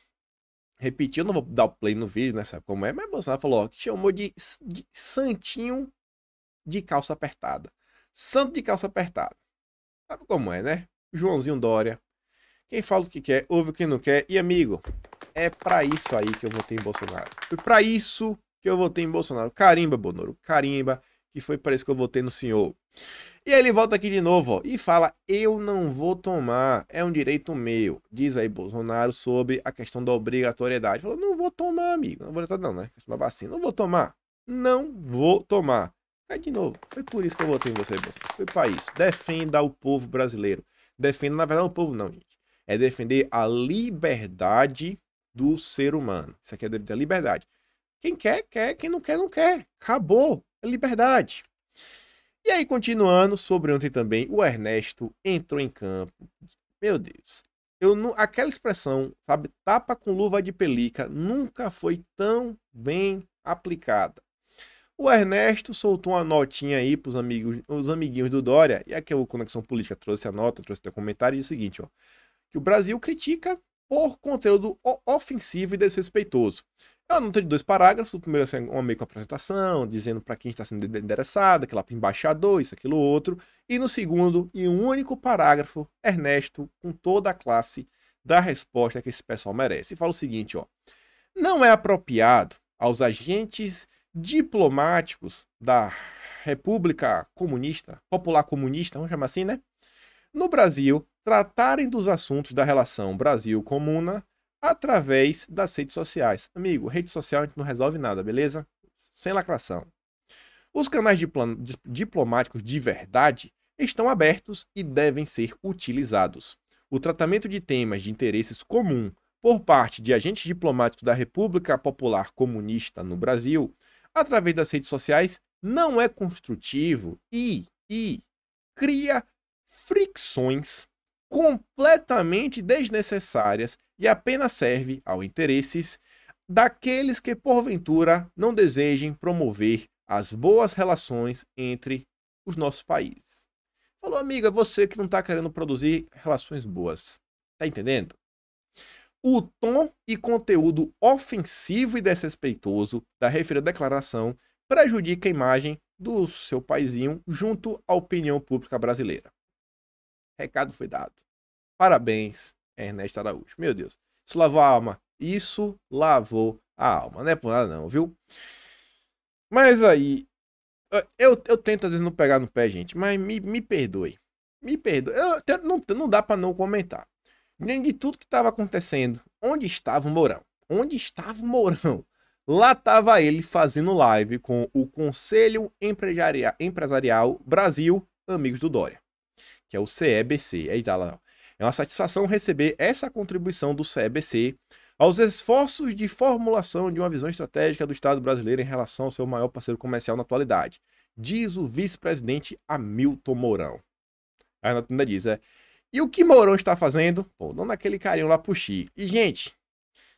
[SPEAKER 1] repetiu, não vou dar o play no vídeo, né? Sabe como é? Mas Bolsonaro falou, ó, que chamou de santinho de calça apertada. Santo de calça apertada. Sabe como é, né? Joãozinho Dória. Quem fala o que quer, ouve o que não quer. E, amigo, é pra isso aí que eu votei em Bolsonaro. Foi pra isso que eu votei em Bolsonaro. Carimba, Bonoro. Carimba. E foi para isso que eu votei no senhor. E aí ele volta aqui de novo, ó, e fala, eu não vou tomar, é um direito meu. Diz aí Bolsonaro sobre a questão da obrigatoriedade. Falou, não vou tomar, amigo. Não vou tomar, não, né? Questão da vacina. Não vou tomar. Não vou tomar. Aí de novo, foi por isso que eu votei em você, Bolsonaro. Foi para isso. Defenda o povo brasileiro. Defenda, na verdade, o povo não, gente. É defender a liberdade do ser humano. Isso aqui é a liberdade. Quem quer, quer. Quem não quer, não quer. Acabou. É liberdade. E aí, continuando, sobre ontem também, o Ernesto entrou em campo. Meu Deus. Aquela expressão, sabe, tapa com luva de pelica, nunca foi tão bem aplicada. O Ernesto soltou uma notinha aí para os amiguinhos do Dória, e aqui o Conexão Política trouxe a nota, trouxe o comentário, e diz o seguinte, ó, que o Brasil critica por conteúdo ofensivo e desrespeitoso. É uma nota de 2 parágrafos, o primeiro é uma meio com apresentação, dizendo para quem está sendo endereçado, que lá para embaixador, isso, aquilo, outro. E no segundo, e um único parágrafo, Ernesto, com toda a classe, dá a resposta que esse pessoal merece. E fala o seguinte, ó. Não é apropriado aos agentes diplomáticos da República Comunista, Popular Comunista, vamos chamar assim, né? No Brasil, tratarem dos assuntos da relação Brasil-Comuna através das redes sociais. Amigo, rede social a gente não resolve nada, beleza? Sem lacração. Os canais diplomáticos de verdade estão abertos e devem ser utilizados. O tratamento de temas de interesses comum por parte de agentes diplomáticos da República Popular Comunista no Brasil, através das redes sociais, não é construtivo e cria fricções completamente desnecessárias e apenas serve aos interesses daqueles que, porventura, não desejem promover as boas relações entre os nossos países. Falou, amiga, você que não está querendo produzir relações boas. Tá entendendo? O tom e conteúdo ofensivo e desrespeitoso da referida declaração prejudica a imagem do seu paizinho junto à opinião pública brasileira. Recado foi dado. Parabéns, Ernesto Araújo. Meu Deus, isso lavou a alma. Isso lavou a alma. Não é por nada não, viu? Mas aí, eu tento às vezes não pegar no pé, gente, mas me perdoe. Me perdoe. Não dá pra não comentar. Nem de tudo que estava acontecendo. Onde estava o Mourão? Onde estava o Mourão? Lá estava ele fazendo live com o Conselho Empresarial Brasil Amigos do Dória, que é o CEBC. Aí tá lá. É uma satisfação receber essa contribuição do CEBC aos esforços de formulação de uma visão estratégica do Estado brasileiro em relação ao seu maior parceiro comercial na atualidade, diz o vice-presidente Hamilton Mourão. Aí ainda diz, e o que Mourão está fazendo? Pô, dando aquele carinho lá pro Xi. E, gente,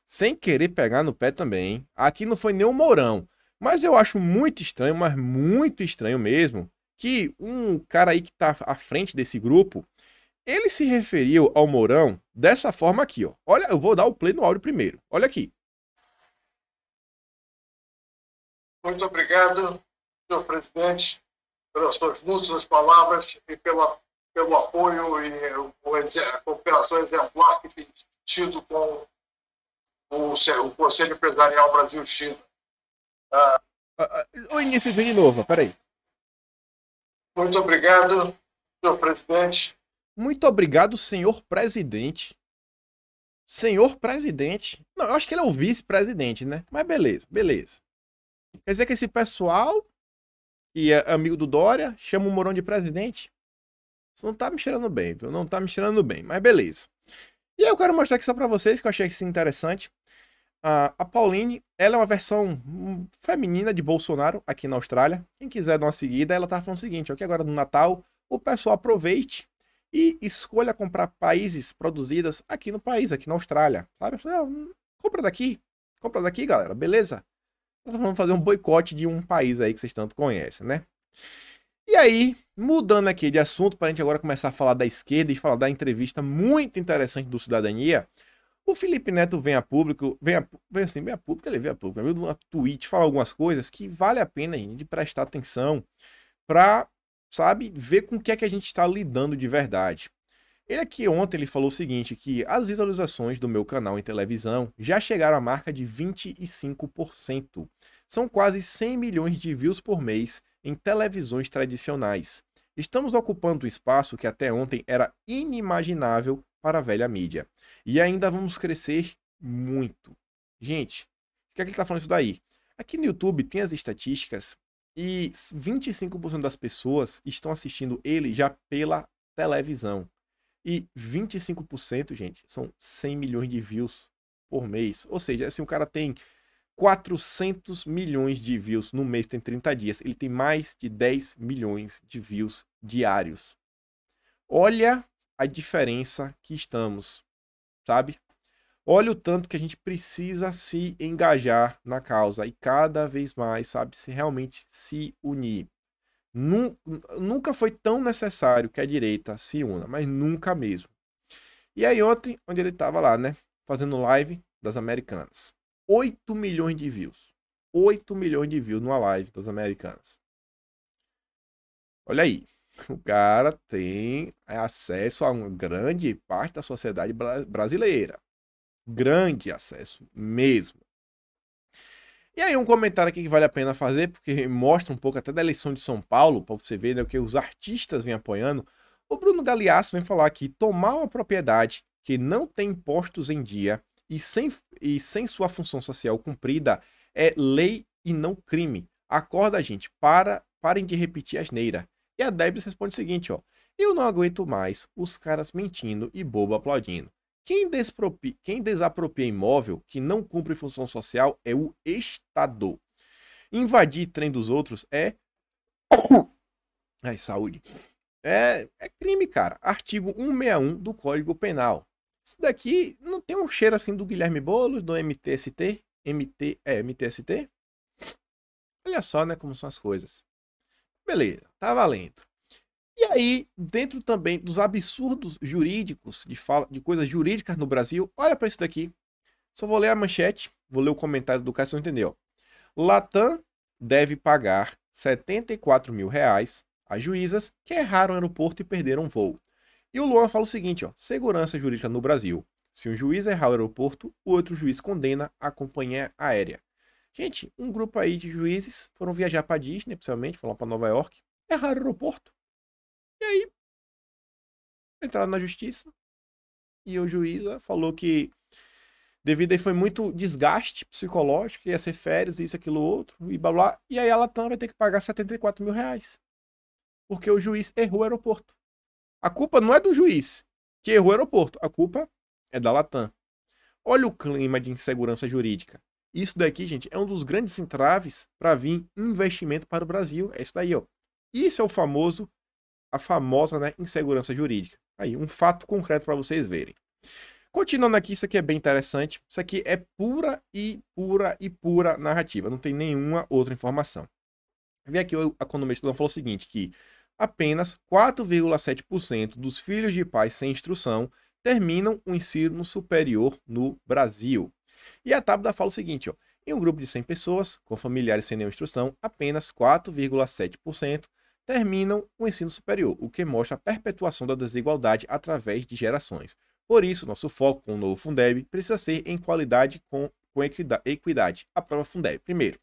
[SPEAKER 1] sem querer pegar no pé também, aqui não foi nem o Mourão, mas eu acho muito estranho, mas muito estranho mesmo, que um cara aí que tá à frente desse grupo, ele se referiu ao Mourão dessa forma aqui, ó. Olha, eu vou dar o play no áudio primeiro. Olha aqui.
[SPEAKER 2] Muito obrigado, senhor presidente, pelas suas lúcidas palavras e pelo apoio e a cooperação exemplar que tem tido com o Conselho Empresarial Brasil-China.
[SPEAKER 1] O início de novo, peraí.
[SPEAKER 2] Muito obrigado, senhor presidente.
[SPEAKER 1] Muito obrigado, senhor presidente. Senhor presidente. Não, eu acho que ele é o vice-presidente, né? Mas beleza, beleza. Quer dizer que esse pessoal, que é amigo do Dória, chama o Mourão de presidente? Isso não tá me cheirando bem, viu? Não tá me cheirando bem, mas beleza. E aí eu quero mostrar aqui só pra vocês, que eu achei isso interessante. A Pauline, ela é uma versão feminina de Bolsonaro aqui na Austrália. Quem quiser dar uma seguida, ela tá falando o seguinte, ó, que agora no Natal o pessoal aproveite e escolha comprar países produzidas aqui no país, aqui na Austrália. Sabe? Compra daqui, galera, beleza? Nós vamos fazer um boicote de um país aí que vocês tanto conhecem, né? E aí, mudando aqui de assunto, para a gente agora começar a falar da esquerda e falar da entrevista muito interessante do Cidadania, o Felipe Neto vem a público, ele vem a público, viu, numa tweet, fala algumas coisas que vale a pena, gente, de prestar atenção para, sabe, ver com o que é que a gente está lidando de verdade. Ele aqui ontem ele falou o seguinte, que as visualizações do meu canal em televisão já chegaram à marca de 25%. São quase 100 milhões de views por mês em televisões tradicionais. Estamos ocupando um espaço que até ontem era inimaginável para a velha mídia. E ainda vamos crescer muito. Gente, por que é que ele está falando isso daí? Aqui no YouTube tem as estatísticas e 25% das pessoas estão assistindo ele já pela televisão. E 25%, gente, são 100 milhões de views por mês. Ou seja, assim, o cara tem 400 milhões de views no mês, tem 30 dias. Ele tem mais de 10 milhões de views diários. Olha a diferença que estamos, sabe? Olha o tanto que a gente precisa se engajar na causa e cada vez mais, sabe, se realmente se unir. Nunca foi tão necessário que a direita se una, mas nunca mesmo. E aí ontem, onde ele estava lá, né, fazendo live das Americanas. 8 milhões de views. 8 milhões de views numa live das Americanas. Olha aí. O cara tem acesso a uma grande parte da sociedade brasileira. Grande acesso mesmo. E aí um comentário aqui que vale a pena fazer, porque mostra um pouco até da eleição de São Paulo, para você ver, né, o que os artistas vêm apoiando. O Bruno Galeasso vem falar que tomar uma propriedade que não tem impostos em dia e sem sua função social cumprida é lei e não crime. Acorda, gente, parem de repetir asneira. E a Debs responde o seguinte, ó: eu não aguento mais os caras mentindo e bobo aplaudindo. Quem desapropria imóvel que não cumpre função social é o Estado. Invadir trem dos outros é... Ai, saúde. É crime, cara. Artigo 161 do Código Penal. Isso daqui não tem um cheiro assim do Guilherme Boulos, do MTST? MTST? Olha só, né, como são as coisas. Beleza, tá valendo. E aí, dentro também dos absurdos jurídicos, de coisas jurídicas no Brasil, olha para isso daqui. Só vou ler a manchete, vou ler o comentário do cara, você não entendeu. Latam deve pagar 74 mil reais a juízas que erraram o aeroporto e perderam o voo. E o Luan fala o seguinte, ó: segurança jurídica no Brasil. Se um juiz errar o aeroporto, o outro juiz condena a companhia aérea. Gente, um grupo aí de juízes foram viajar para Disney, principalmente, foram lá para Nova York, erraram o aeroporto. E aí, entraram na justiça e o juiz falou que devido aí foi muito desgaste psicológico, ia ser férias, isso, aquilo, outro, e blá blá. E aí a Latam vai ter que pagar 74 mil reais. Porque o juiz errou o aeroporto. A culpa não é do juiz que errou o aeroporto, a culpa é da Latam. Olha o clima de insegurança jurídica. Isso daqui, gente, é um dos grandes entraves para vir investimento para o Brasil. É isso daí, ó. Isso é a famosa, né, insegurança jurídica. Aí, um fato concreto para vocês verem. Continuando aqui, isso aqui é bem interessante. Isso aqui é pura narrativa. Não tem nenhuma outra informação. Vê aqui, o economista falou o seguinte, que apenas 4,7% dos filhos de pais sem instrução terminam o ensino superior no Brasil. E a Tabata fala o seguinte, ó: em um grupo de 100 pessoas, com familiares sem nenhuma instrução, apenas 4,7% terminam o ensino superior, o que mostra a perpetuação da desigualdade através de gerações. Por isso, nosso foco com o novo Fundeb precisa ser em qualidade com equidade. A prova Fundeb. Primeiro,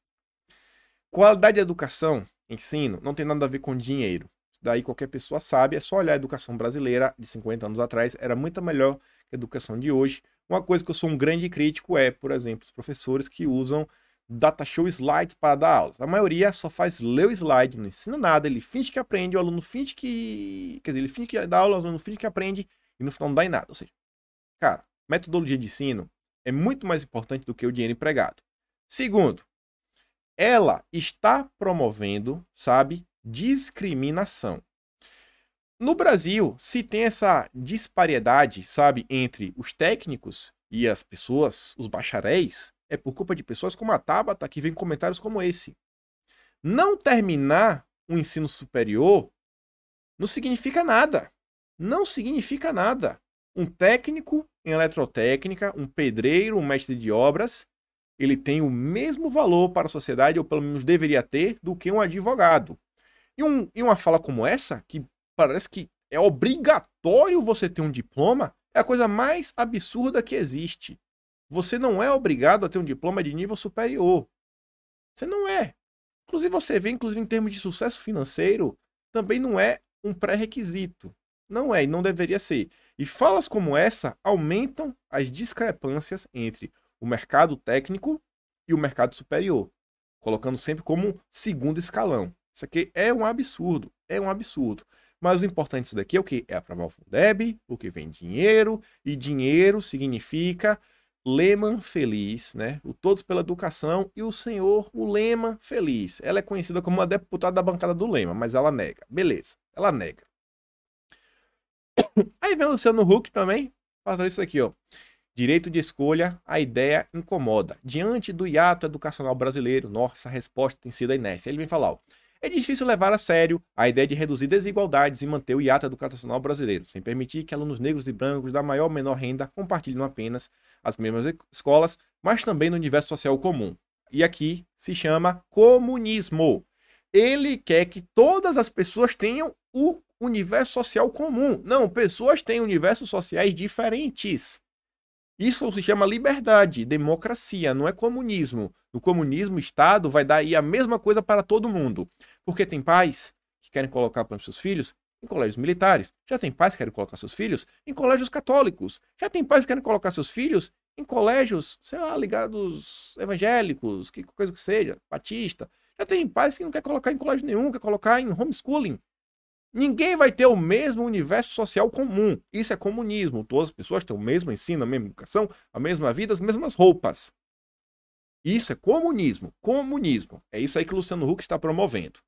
[SPEAKER 1] qualidade de educação, ensino, não tem nada a ver com dinheiro. Daí qualquer pessoa sabe, é só olhar a educação brasileira de 50 anos atrás, era muito melhor que a educação de hoje. Uma coisa que eu sou um grande crítico é, por exemplo, os professores que usam data show slides para dar aula. A maioria só faz ler o slide, não ensina nada, ele finge que aprende, o aluno finge que... Quer dizer, ele finge que dá aula, o aluno finge que aprende e no final não dá em nada. Ou seja, cara, metodologia de ensino é muito mais importante do que o dinheiro empregado. Segundo, ela está promovendo, sabe, discriminação. No Brasil, se tem essa disparidade, sabe, entre os técnicos e as pessoas, os bacharéis, é por culpa de pessoas como a Tabata, que vem com comentários como esse. Não terminar um ensino superior não significa nada. Não significa nada. Um técnico em eletrotécnica, um pedreiro, um mestre de obras, ele tem o mesmo valor para a sociedade, ou pelo menos deveria ter, do que um advogado. E uma fala como essa, que parece que é obrigatório você ter um diploma, é a coisa mais absurda que existe. Você não é obrigado a ter um diploma de nível superior. Você não é. Inclusive você vê, inclusive em termos de sucesso financeiro, também não é um pré-requisito. Não é e não deveria ser. E falas como essa aumentam as discrepâncias entre o mercado técnico e o mercado superior, colocando sempre como segundo escalão. Isso aqui é um absurdo, é um absurdo. Mas o importante disso daqui é o que? É aprovar o Fundeb, o que vem dinheiro, e dinheiro significa Lehman feliz, né? O Todos pela Educação e o senhor, o Lehman feliz. Ela é conhecida como uma deputada da bancada do Lehman, mas ela nega. Beleza, ela nega. Aí vem o Luciano Huck também, fazendo isso aqui, ó. Direito de escolha, a ideia incomoda. Diante do hiato educacional brasileiro, nossa resposta tem sido a inércia. Ele vem falar, ó. É difícil levar a sério a ideia de reduzir desigualdades e manter o hiato educacional brasileiro, sem permitir que alunos negros e brancos da maior ou menor renda compartilhem apenas as mesmas escolas, mas também no universo social comum. E aqui se chama comunismo. Ele quer que todas as pessoas tenham o universo social comum. Não, pessoas têm universos sociais diferentes. Isso se chama liberdade, democracia, não é comunismo. No comunismo, o Estado vai dar aí a mesma coisa para todo mundo. Porque tem pais que querem colocar para os seus filhos em colégios militares. Já tem pais que querem colocar seus filhos em colégios católicos. Já tem pais que querem colocar seus filhos em colégios, sei lá, ligados evangélicos, que coisa que seja, batista. Já tem pais que não querem colocar em colégio nenhum, quer colocar em homeschooling. Ninguém vai ter o mesmo universo social comum. Isso é comunismo. Todas as pessoas têm o mesmo ensino, a mesma educação, a mesma vida, as mesmas roupas. Isso é comunismo. Comunismo. É isso aí que o Luciano Huck está promovendo.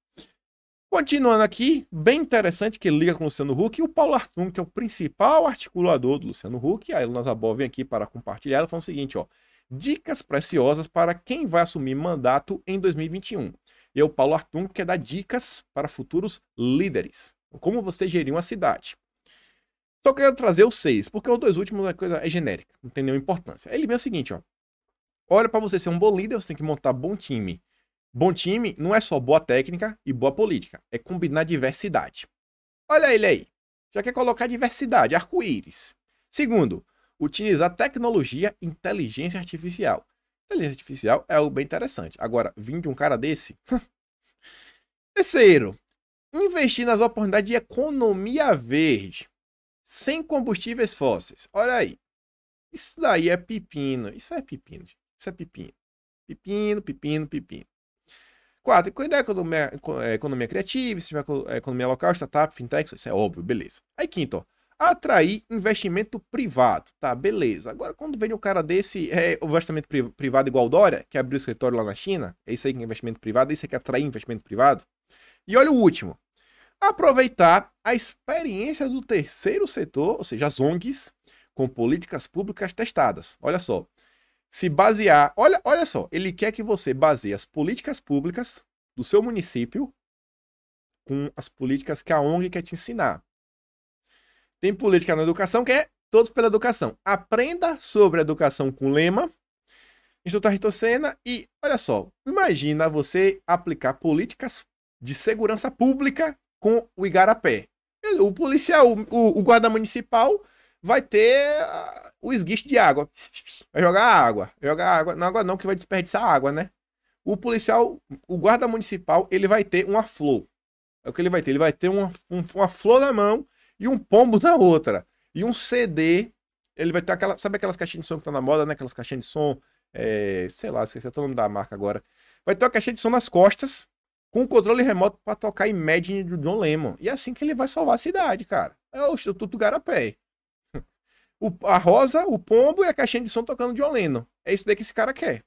[SPEAKER 1] Continuando aqui, bem interessante que ele liga com o Luciano Huck e o Paulo Artung, que é o principal articulador do Luciano Huck. A Elona Zabó vem aqui para compartilhar. Ela fala o seguinte, ó. Dicas preciosas para quem vai assumir mandato em 2021. E o Paulo Artung quer dar dicas para futuros líderes. Como você gerir uma cidade. Só quero trazer os 6, porque os 2 últimos é genérica, não tem nenhuma importância. Aí ele vem o seguinte, ó. Olha, para você ser um bom líder, você tem que montar bom time. Bom time não é só boa técnica e boa política, é combinar diversidade. Olha ele aí. Já quer colocar diversidade, arco-íris. Segundo, utilizar tecnologia e inteligência artificial. Inteligência artificial é algo bem interessante. Agora, vir de um cara desse... Terceiro, investir nas oportunidades de economia verde, sem combustíveis fósseis. Olha aí. Isso daí é pepino. Isso é pepino. Isso é pepino. Pepino, pepino, pepino. 4. Cuidar da economia criativa, se tiver economia local, startup, fintech, isso é óbvio, beleza. Aí quinto, ó. Atrair investimento privado. Tá, beleza. Agora, quando vem um cara desse, o investimento privado igual o Dória, que abriu o escritório lá na China, é isso aí que é investimento privado, é isso aí que é atrair investimento privado. E olha o último. Aproveitar a experiência do terceiro setor, ou seja, as ONGs, com políticas públicas testadas. Olha só. Se basear... Olha só. Ele quer que você baseie as políticas públicas do seu município com as políticas que a ONG quer te ensinar. Tem política na educação que é Todos pela Educação. Aprenda sobre educação com Lema, Instituto Ayrton Senna e, olha só, imagina você aplicar políticas de segurança pública com o Igarapé. O policial, o guarda municipal vai ter o esguicho de água. Vai jogar água. Não água não, que vai desperdiçar água, né? O policial, o guarda municipal, ele vai ter uma flor. É o que ele vai ter. Ele vai ter uma flor na mão e um pombo na outra. E um CD. Ele vai ter sabe aquelas caixinhas de som que estão na moda, né? Aquelas caixinhas de som, sei lá, esqueci o nome da marca agora. Vai ter uma caixinha de som nas costas, com o controle remoto para tocar Imagine do John Lennon. E é assim que ele vai salvar a cidade, cara. É o Instituto Igarapé. A rosa, o pombo e a caixinha de som tocando John Lennon. É isso daí que esse cara quer.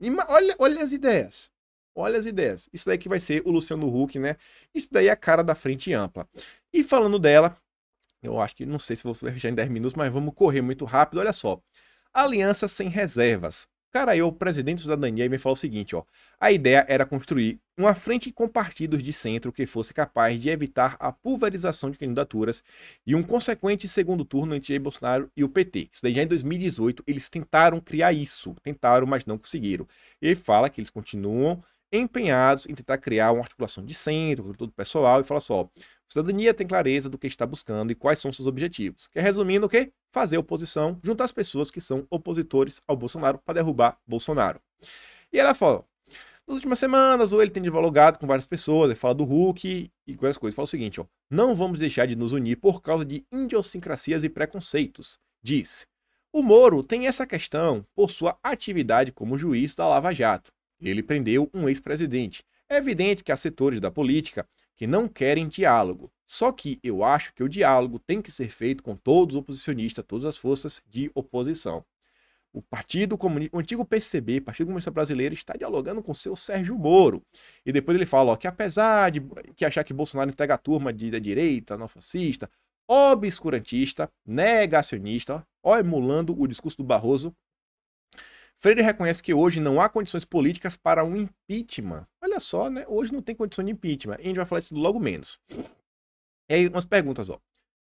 [SPEAKER 1] E olha as ideias. Olha as ideias. Isso daí que vai ser o Luciano Huck, né? Isso daí é a cara da frente ampla. E falando dela, eu acho que, não sei se vou fechar em 10 minutos, mas vamos correr muito rápido. Olha só. Aliança sem reservas. Cara, o presidente da Cidadania me falou o seguinte, ó. A ideia era construir uma frente com partidos de centro que fosse capaz de evitar a pulverização de candidaturas e um consequente segundo turno entre Jair Bolsonaro e o PT. Isso daí já em 2018, eles tentaram criar isso. Tentaram, mas não conseguiram. E ele fala que eles continuam empenhados em tentar criar uma articulação de centro, com todo o pessoal, e fala só, a cidadania tem clareza do que está buscando e quais são seus objetivos. Que resumindo o quê? Fazer oposição junto às pessoas que são opositores ao Bolsonaro para derrubar Bolsonaro. E ela fala, Nas últimas semanas, ele tem dialogado com várias pessoas, ele fala do Huck e várias coisas. Ele fala o seguinte, ó, não vamos deixar de nos unir por causa de idiosincrasias e preconceitos. Diz, o Moro tem essa questão por sua atividade como juiz da Lava Jato. Ele prendeu um ex-presidente. É evidente que há setores da política que não querem diálogo. Só que eu acho que o diálogo tem que ser feito com todos os oposicionistas, todas as forças de oposição. O Partido Comunista, o antigo PCB, Partido Comunista Brasileiro, está dialogando com o seu Sérgio Moro. E depois ele fala, ó, que apesar de achar que Bolsonaro integra a turma da direita, neofascista, obscurantista, negacionista, ó, emulando o discurso do Barroso, Freire reconhece que hoje não há condições políticas para um impeachment. Olha só, né? Hoje não tem condição de impeachment. E a gente vai falar isso logo menos. E aí, umas perguntas, ó.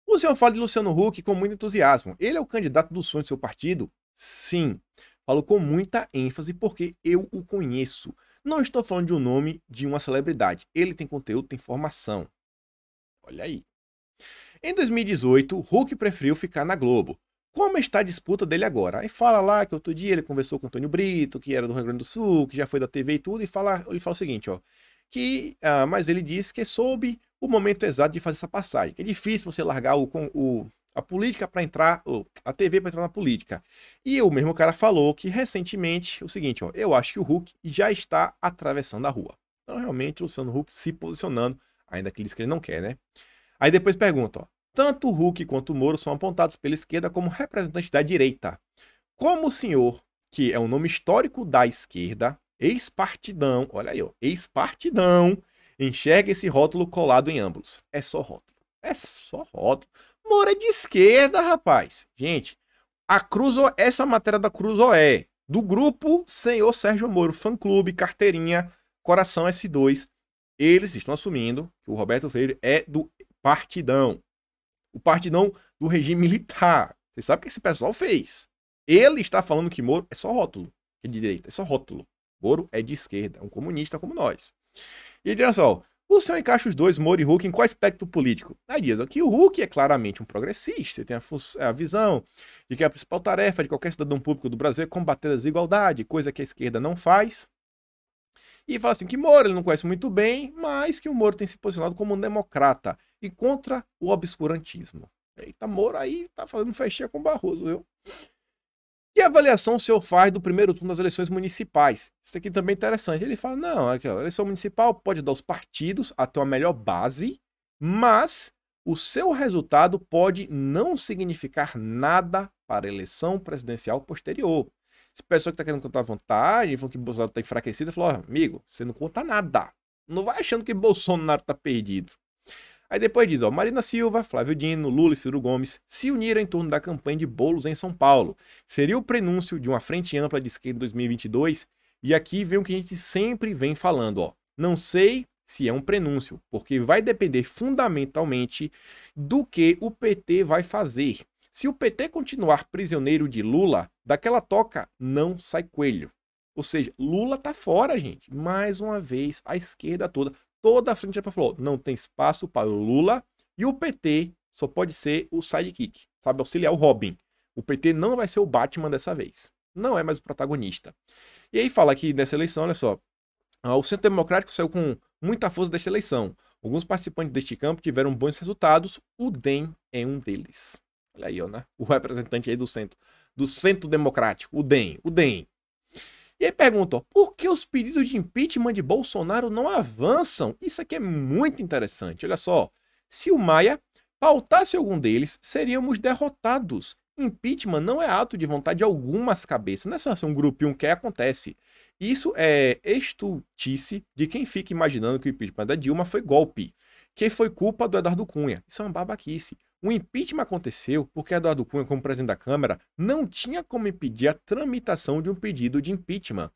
[SPEAKER 1] O senhor fala de Luciano Huck com muito entusiasmo. Ele é o candidato do sonho do seu partido? Sim. Falo com muita ênfase porque eu o conheço. Não estou falando de um nome de uma celebridade. Ele tem conteúdo, tem formação. Olha aí. Em 2018, Huck preferiu ficar na Globo. Como está a disputa dele agora? Aí fala lá que outro dia ele conversou com o Antônio Brito, que era do Rio Grande do Sul, que já foi da TV e tudo, e ele fala o seguinte, ó, mas ele disse que soube o momento exato de fazer essa passagem, que é difícil você largar a política para entrar, a TV para entrar na política. E o mesmo cara falou que recentemente, o seguinte, ó, eu acho que o Huck já está atravessando a rua. Então realmente o Luciano Huck se posicionando, ainda que ele diz que ele não quer, né? Aí depois pergunta, ó, tanto o Huck quanto o Moro são apontados pela esquerda como representantes da direita. Como o senhor, que é um nome histórico da esquerda, ex-partidão, olha aí, ó, ex-partidão, enxerga esse rótulo colado em ambos. É só rótulo. É só rótulo. Moro é de esquerda, rapaz. Gente, essa é a matéria da Cruzoé, do grupo Senhor Sérgio Moro, fã-clube, carteirinha, Coração S2. Eles estão assumindo que o Roberto Freire é do partidão. O partidão do regime militar. Você sabe o que esse pessoal fez. Ele está falando que Moro é só rótulo. É de direita, é só rótulo. Moro é de esquerda, é um comunista como nós. E ele diz assim, ó, o senhor encaixa os dois, Moro e Huck, em qual aspecto político? Aí diz que o Huck é claramente um progressista, ele tem a visão de que a principal tarefa de qualquer cidadão público do Brasil é combater a desigualdade, coisa que a esquerda não faz. E fala assim que Moro ele não conhece muito bem, mas que o Moro tem se posicionado como um democrata e contra o obscurantismo. Eita, Moro aí tá fazendo festinha com o Barroso, viu? E a avaliação o senhor faz do primeiro turno das eleições municipais? Isso aqui também é interessante. Ele fala, não, aqui, ó, a eleição municipal pode dar aos partidos até uma melhor base, mas o seu resultado pode não significar nada para a eleição presidencial posterior. Esse pessoal que tá querendo contar vantagem, falando que Bolsonaro tá enfraquecido, falou, ó, amigo, você não conta nada. Não vai achando que Bolsonaro tá perdido. Aí depois diz, ó, Marina Silva, Flávio Dino, Lula e Ciro Gomes se uniram em torno da campanha de Boulos em São Paulo. Seria o prenúncio de uma frente ampla de esquerda em 2022? E aqui vem o que a gente sempre vem falando, ó. Não sei se é um prenúncio, porque vai depender fundamentalmente do que o PT vai fazer. Se o PT continuar prisioneiro de Lula, daquela toca não sai coelho. Ou seja, Lula tá fora, gente. Mais uma vez, a esquerda toda a frente já falou, não tem espaço para o Lula e o PT só pode ser o sidekick, sabe, auxiliar o Robin. O PT não vai ser o Batman dessa vez. Não é mais o protagonista. E aí fala aqui nessa eleição, olha só, o Centro Democrático saiu com muita força desta eleição. Alguns participantes deste campo tiveram bons resultados, o DEM é um deles. Olha aí, ó, né? O representante aí do Centro Democrático, o DEM. E aí pergunta, ó, por que os pedidos de impeachment de Bolsonaro não avançam? Isso aqui é muito interessante. Olha só, se o Maia pautasse algum deles, seríamos derrotados. Impeachment não é ato de vontade de algumas cabeças. Não é só um grupinho que acontece. Isso é estultice de quem fica imaginando que o impeachment da Dilma foi golpe, que foi culpa do Eduardo Cunha. Isso é uma babaquice. O impeachment aconteceu porque Eduardo Cunha, como presidente da Câmara, não tinha como impedir a tramitação de um pedido de impeachment.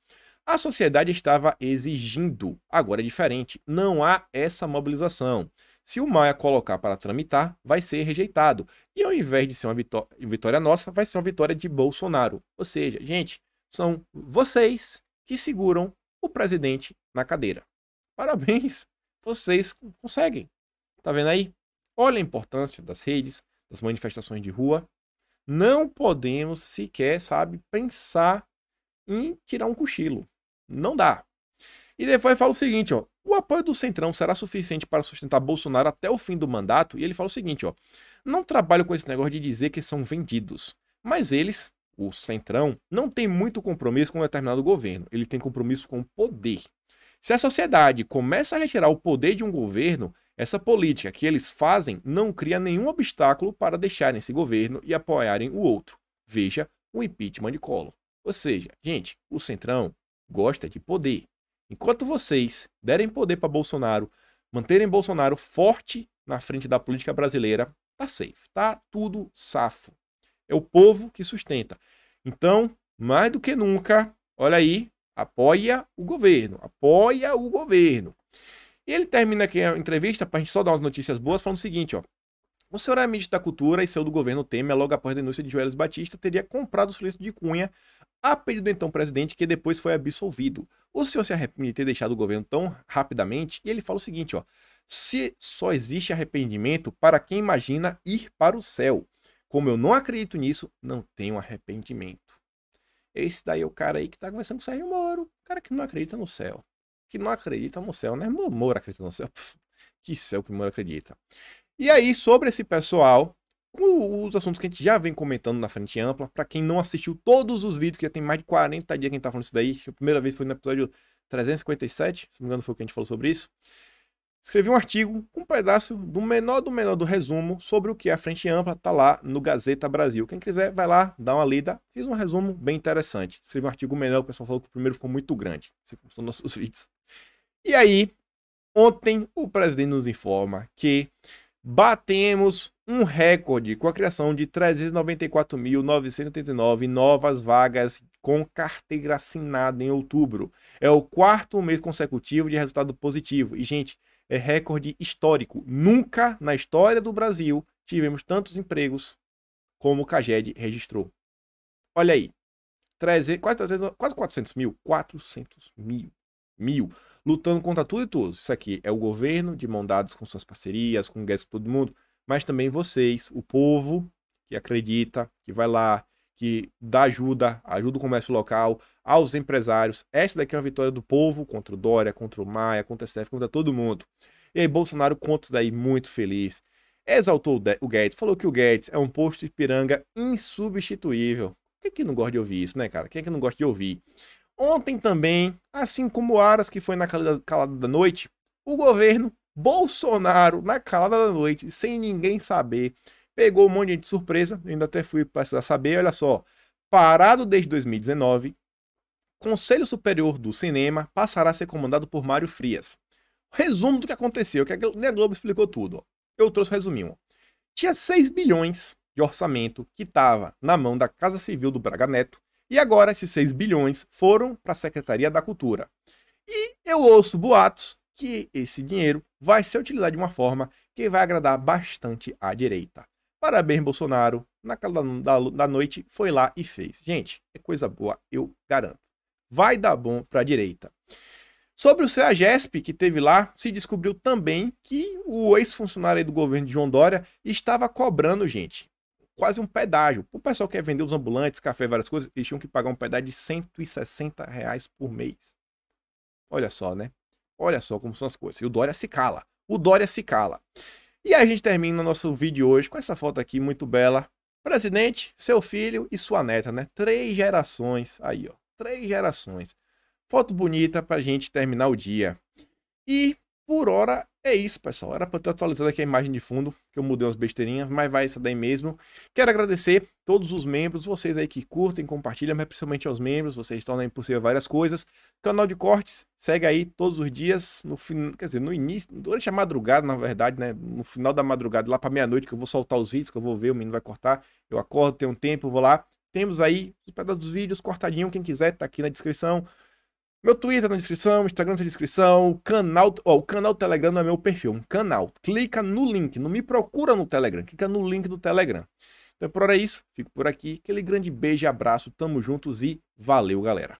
[SPEAKER 1] A sociedade estava exigindo. Agora é diferente. Não há essa mobilização. Se o Maia colocar para tramitar, vai ser rejeitado. E ao invés de ser uma vitória nossa, vai ser uma vitória de Bolsonaro. Ou seja, gente, são vocês que seguram o presidente na cadeira. Parabéns, vocês conseguem. Tá vendo aí? Olha a importância das redes, das manifestações de rua. Não podemos sequer, sabe, pensar em tirar um cochilo. Não dá. E depois fala o seguinte, ó, o apoio do Centrão será suficiente para sustentar Bolsonaro até o fim do mandato? E ele fala o seguinte, ó, não trabalho com esse negócio de dizer que são vendidos, mas eles, o Centrão, não tem muito compromisso com um determinado governo, ele tem compromisso com o poder. Se a sociedade começa a retirar o poder de um governo, essa política que eles fazem não cria nenhum obstáculo para deixarem esse governo e apoiarem o outro. Veja o impeachment de Collor. Ou seja, gente, o Centrão gosta de poder. Enquanto vocês derem poder para Bolsonaro, manterem Bolsonaro forte na frente da política brasileira, tá safe, tá tudo safo. É o povo que sustenta. Então, mais do que nunca, olha aí, apoia o governo, apoia o governo. E ele termina aqui a entrevista, para a gente só dar umas notícias boas, falando o seguinte, ó. O senhor é ministro da Cultura e seu do governo Temer, logo após a denúncia de Joelis Batista, teria comprado o silêncio de Cunha a pedido do então presidente, que depois foi absolvido. O senhor se arrepende de ter deixado o governo tão rapidamente? E ele fala o seguinte, ó. Se só existe arrependimento para quem imagina ir para o céu. Como eu não acredito nisso, não tenho arrependimento. Esse daí é o cara aí que tá conversando com o Sérgio Moro. O cara que não acredita no céu. Que não acredita no céu, né? Moro acredita no céu. Que céu que o Moro acredita. E aí, sobre esse pessoal, os assuntos que a gente já vem comentando na Frente Ampla, para quem não assistiu todos os vídeos, que já tem mais de 40 dias que a gente tá falando isso daí, a primeira vez foi no episódio 357, se não me engano foi o que a gente falou sobre isso. Escrevi um artigo, um pedaço do menor do resumo sobre o que é a Frente Ampla, tá lá no Gazeta Brasil. Quem quiser, vai lá, dá uma lida. Fiz um resumo bem interessante. Escrevi um artigo menor, o pessoal falou que o primeiro ficou muito grande. Se gostou dos nossos vídeos. E aí, ontem, o presidente nos informa que batemos um recorde com a criação de 394.989 novas vagas com carteira assinada em outubro. É o quarto mês consecutivo de resultado positivo. E, gente, é recorde histórico. Nunca na história do Brasil tivemos tantos empregos como o CAGED registrou. Olha aí. Quase 400 mil. 400 mil. Lutando contra tudo e todos. Isso aqui é o governo de mão dadas com suas parcerias, com guests, com todo mundo. Mas também vocês, o povo que acredita, que vai lá, que dá ajuda o comércio local, aos empresários. Essa daqui é uma vitória do povo contra o Dória, contra o Maia, contra o STF, contra todo mundo. E aí Bolsonaro conta isso daí muito feliz. Exaltou o Guedes, falou que o Guedes é um posto Ipiranga insubstituível. Quem é que não gosta de ouvir isso, né, cara? Quem é que não gosta de ouvir? Ontem também, assim como o Aras, que foi na calada da noite, o governo Bolsonaro, na calada da noite, sem ninguém saber, pegou um monte de gente de surpresa, ainda até fui precisar saber, olha só, parado desde 2019, Conselho Superior do Cinema passará a ser comandado por Mário Frias. Resumo do que aconteceu, que a Globo explicou tudo. Ó. Eu trouxe o resuminho. Ó. Tinha 6 bilhões de orçamento que estava na mão da Casa Civil do Braga Neto, e agora esses 6 bilhões foram para a Secretaria da Cultura. E eu ouço boatos que esse dinheiro vai ser utilizado de uma forma que vai agradar bastante à direita. Parabéns, Bolsonaro. Na calada da noite, foi lá e fez. Gente, é coisa boa, eu garanto. Vai dar bom para a direita. Sobre o CEAGESP, que teve lá, se descobriu também que o ex-funcionário do governo de João Dória estava cobrando, gente, quase um pedágio. O pessoal que quer vender os ambulantes, café, várias coisas, eles tinham que pagar um pedágio de R$160 por mês. Olha só, né? Olha só como são as coisas. E o Dória se cala. O Dória se cala. E a gente termina o nosso vídeo hoje com essa foto aqui muito bela. Presidente, seu filho e sua neta, né? 3 gerações. Aí, ó. 3 gerações. Foto bonita pra gente terminar o dia. E, por hora, é isso, pessoal. Era pra eu ter atualizado aqui a imagem de fundo, que eu mudei umas besteirinhas, mas vai isso daí mesmo. Quero agradecer todos os membros, vocês aí que curtem, compartilham, mas principalmente aos membros, vocês tornam impossível várias coisas. Canal de cortes, segue aí todos os dias, quer dizer, no início, durante a madrugada, na verdade, né? No final da madrugada, lá pra meia-noite, que eu vou soltar os vídeos, que eu vou ver, o menino vai cortar. Eu acordo, tenho um tempo, vou lá. Temos aí os pedaços dos vídeos cortadinho, quem quiser, tá aqui na descrição. Meu Twitter na descrição, Instagram na descrição, o canal Telegram não é meu perfil, um canal. Clica no link, não me procura no Telegram, clica no link do Telegram. Então por hora é isso, fico por aqui, aquele grande beijo e abraço, tamo juntos e valeu, galera.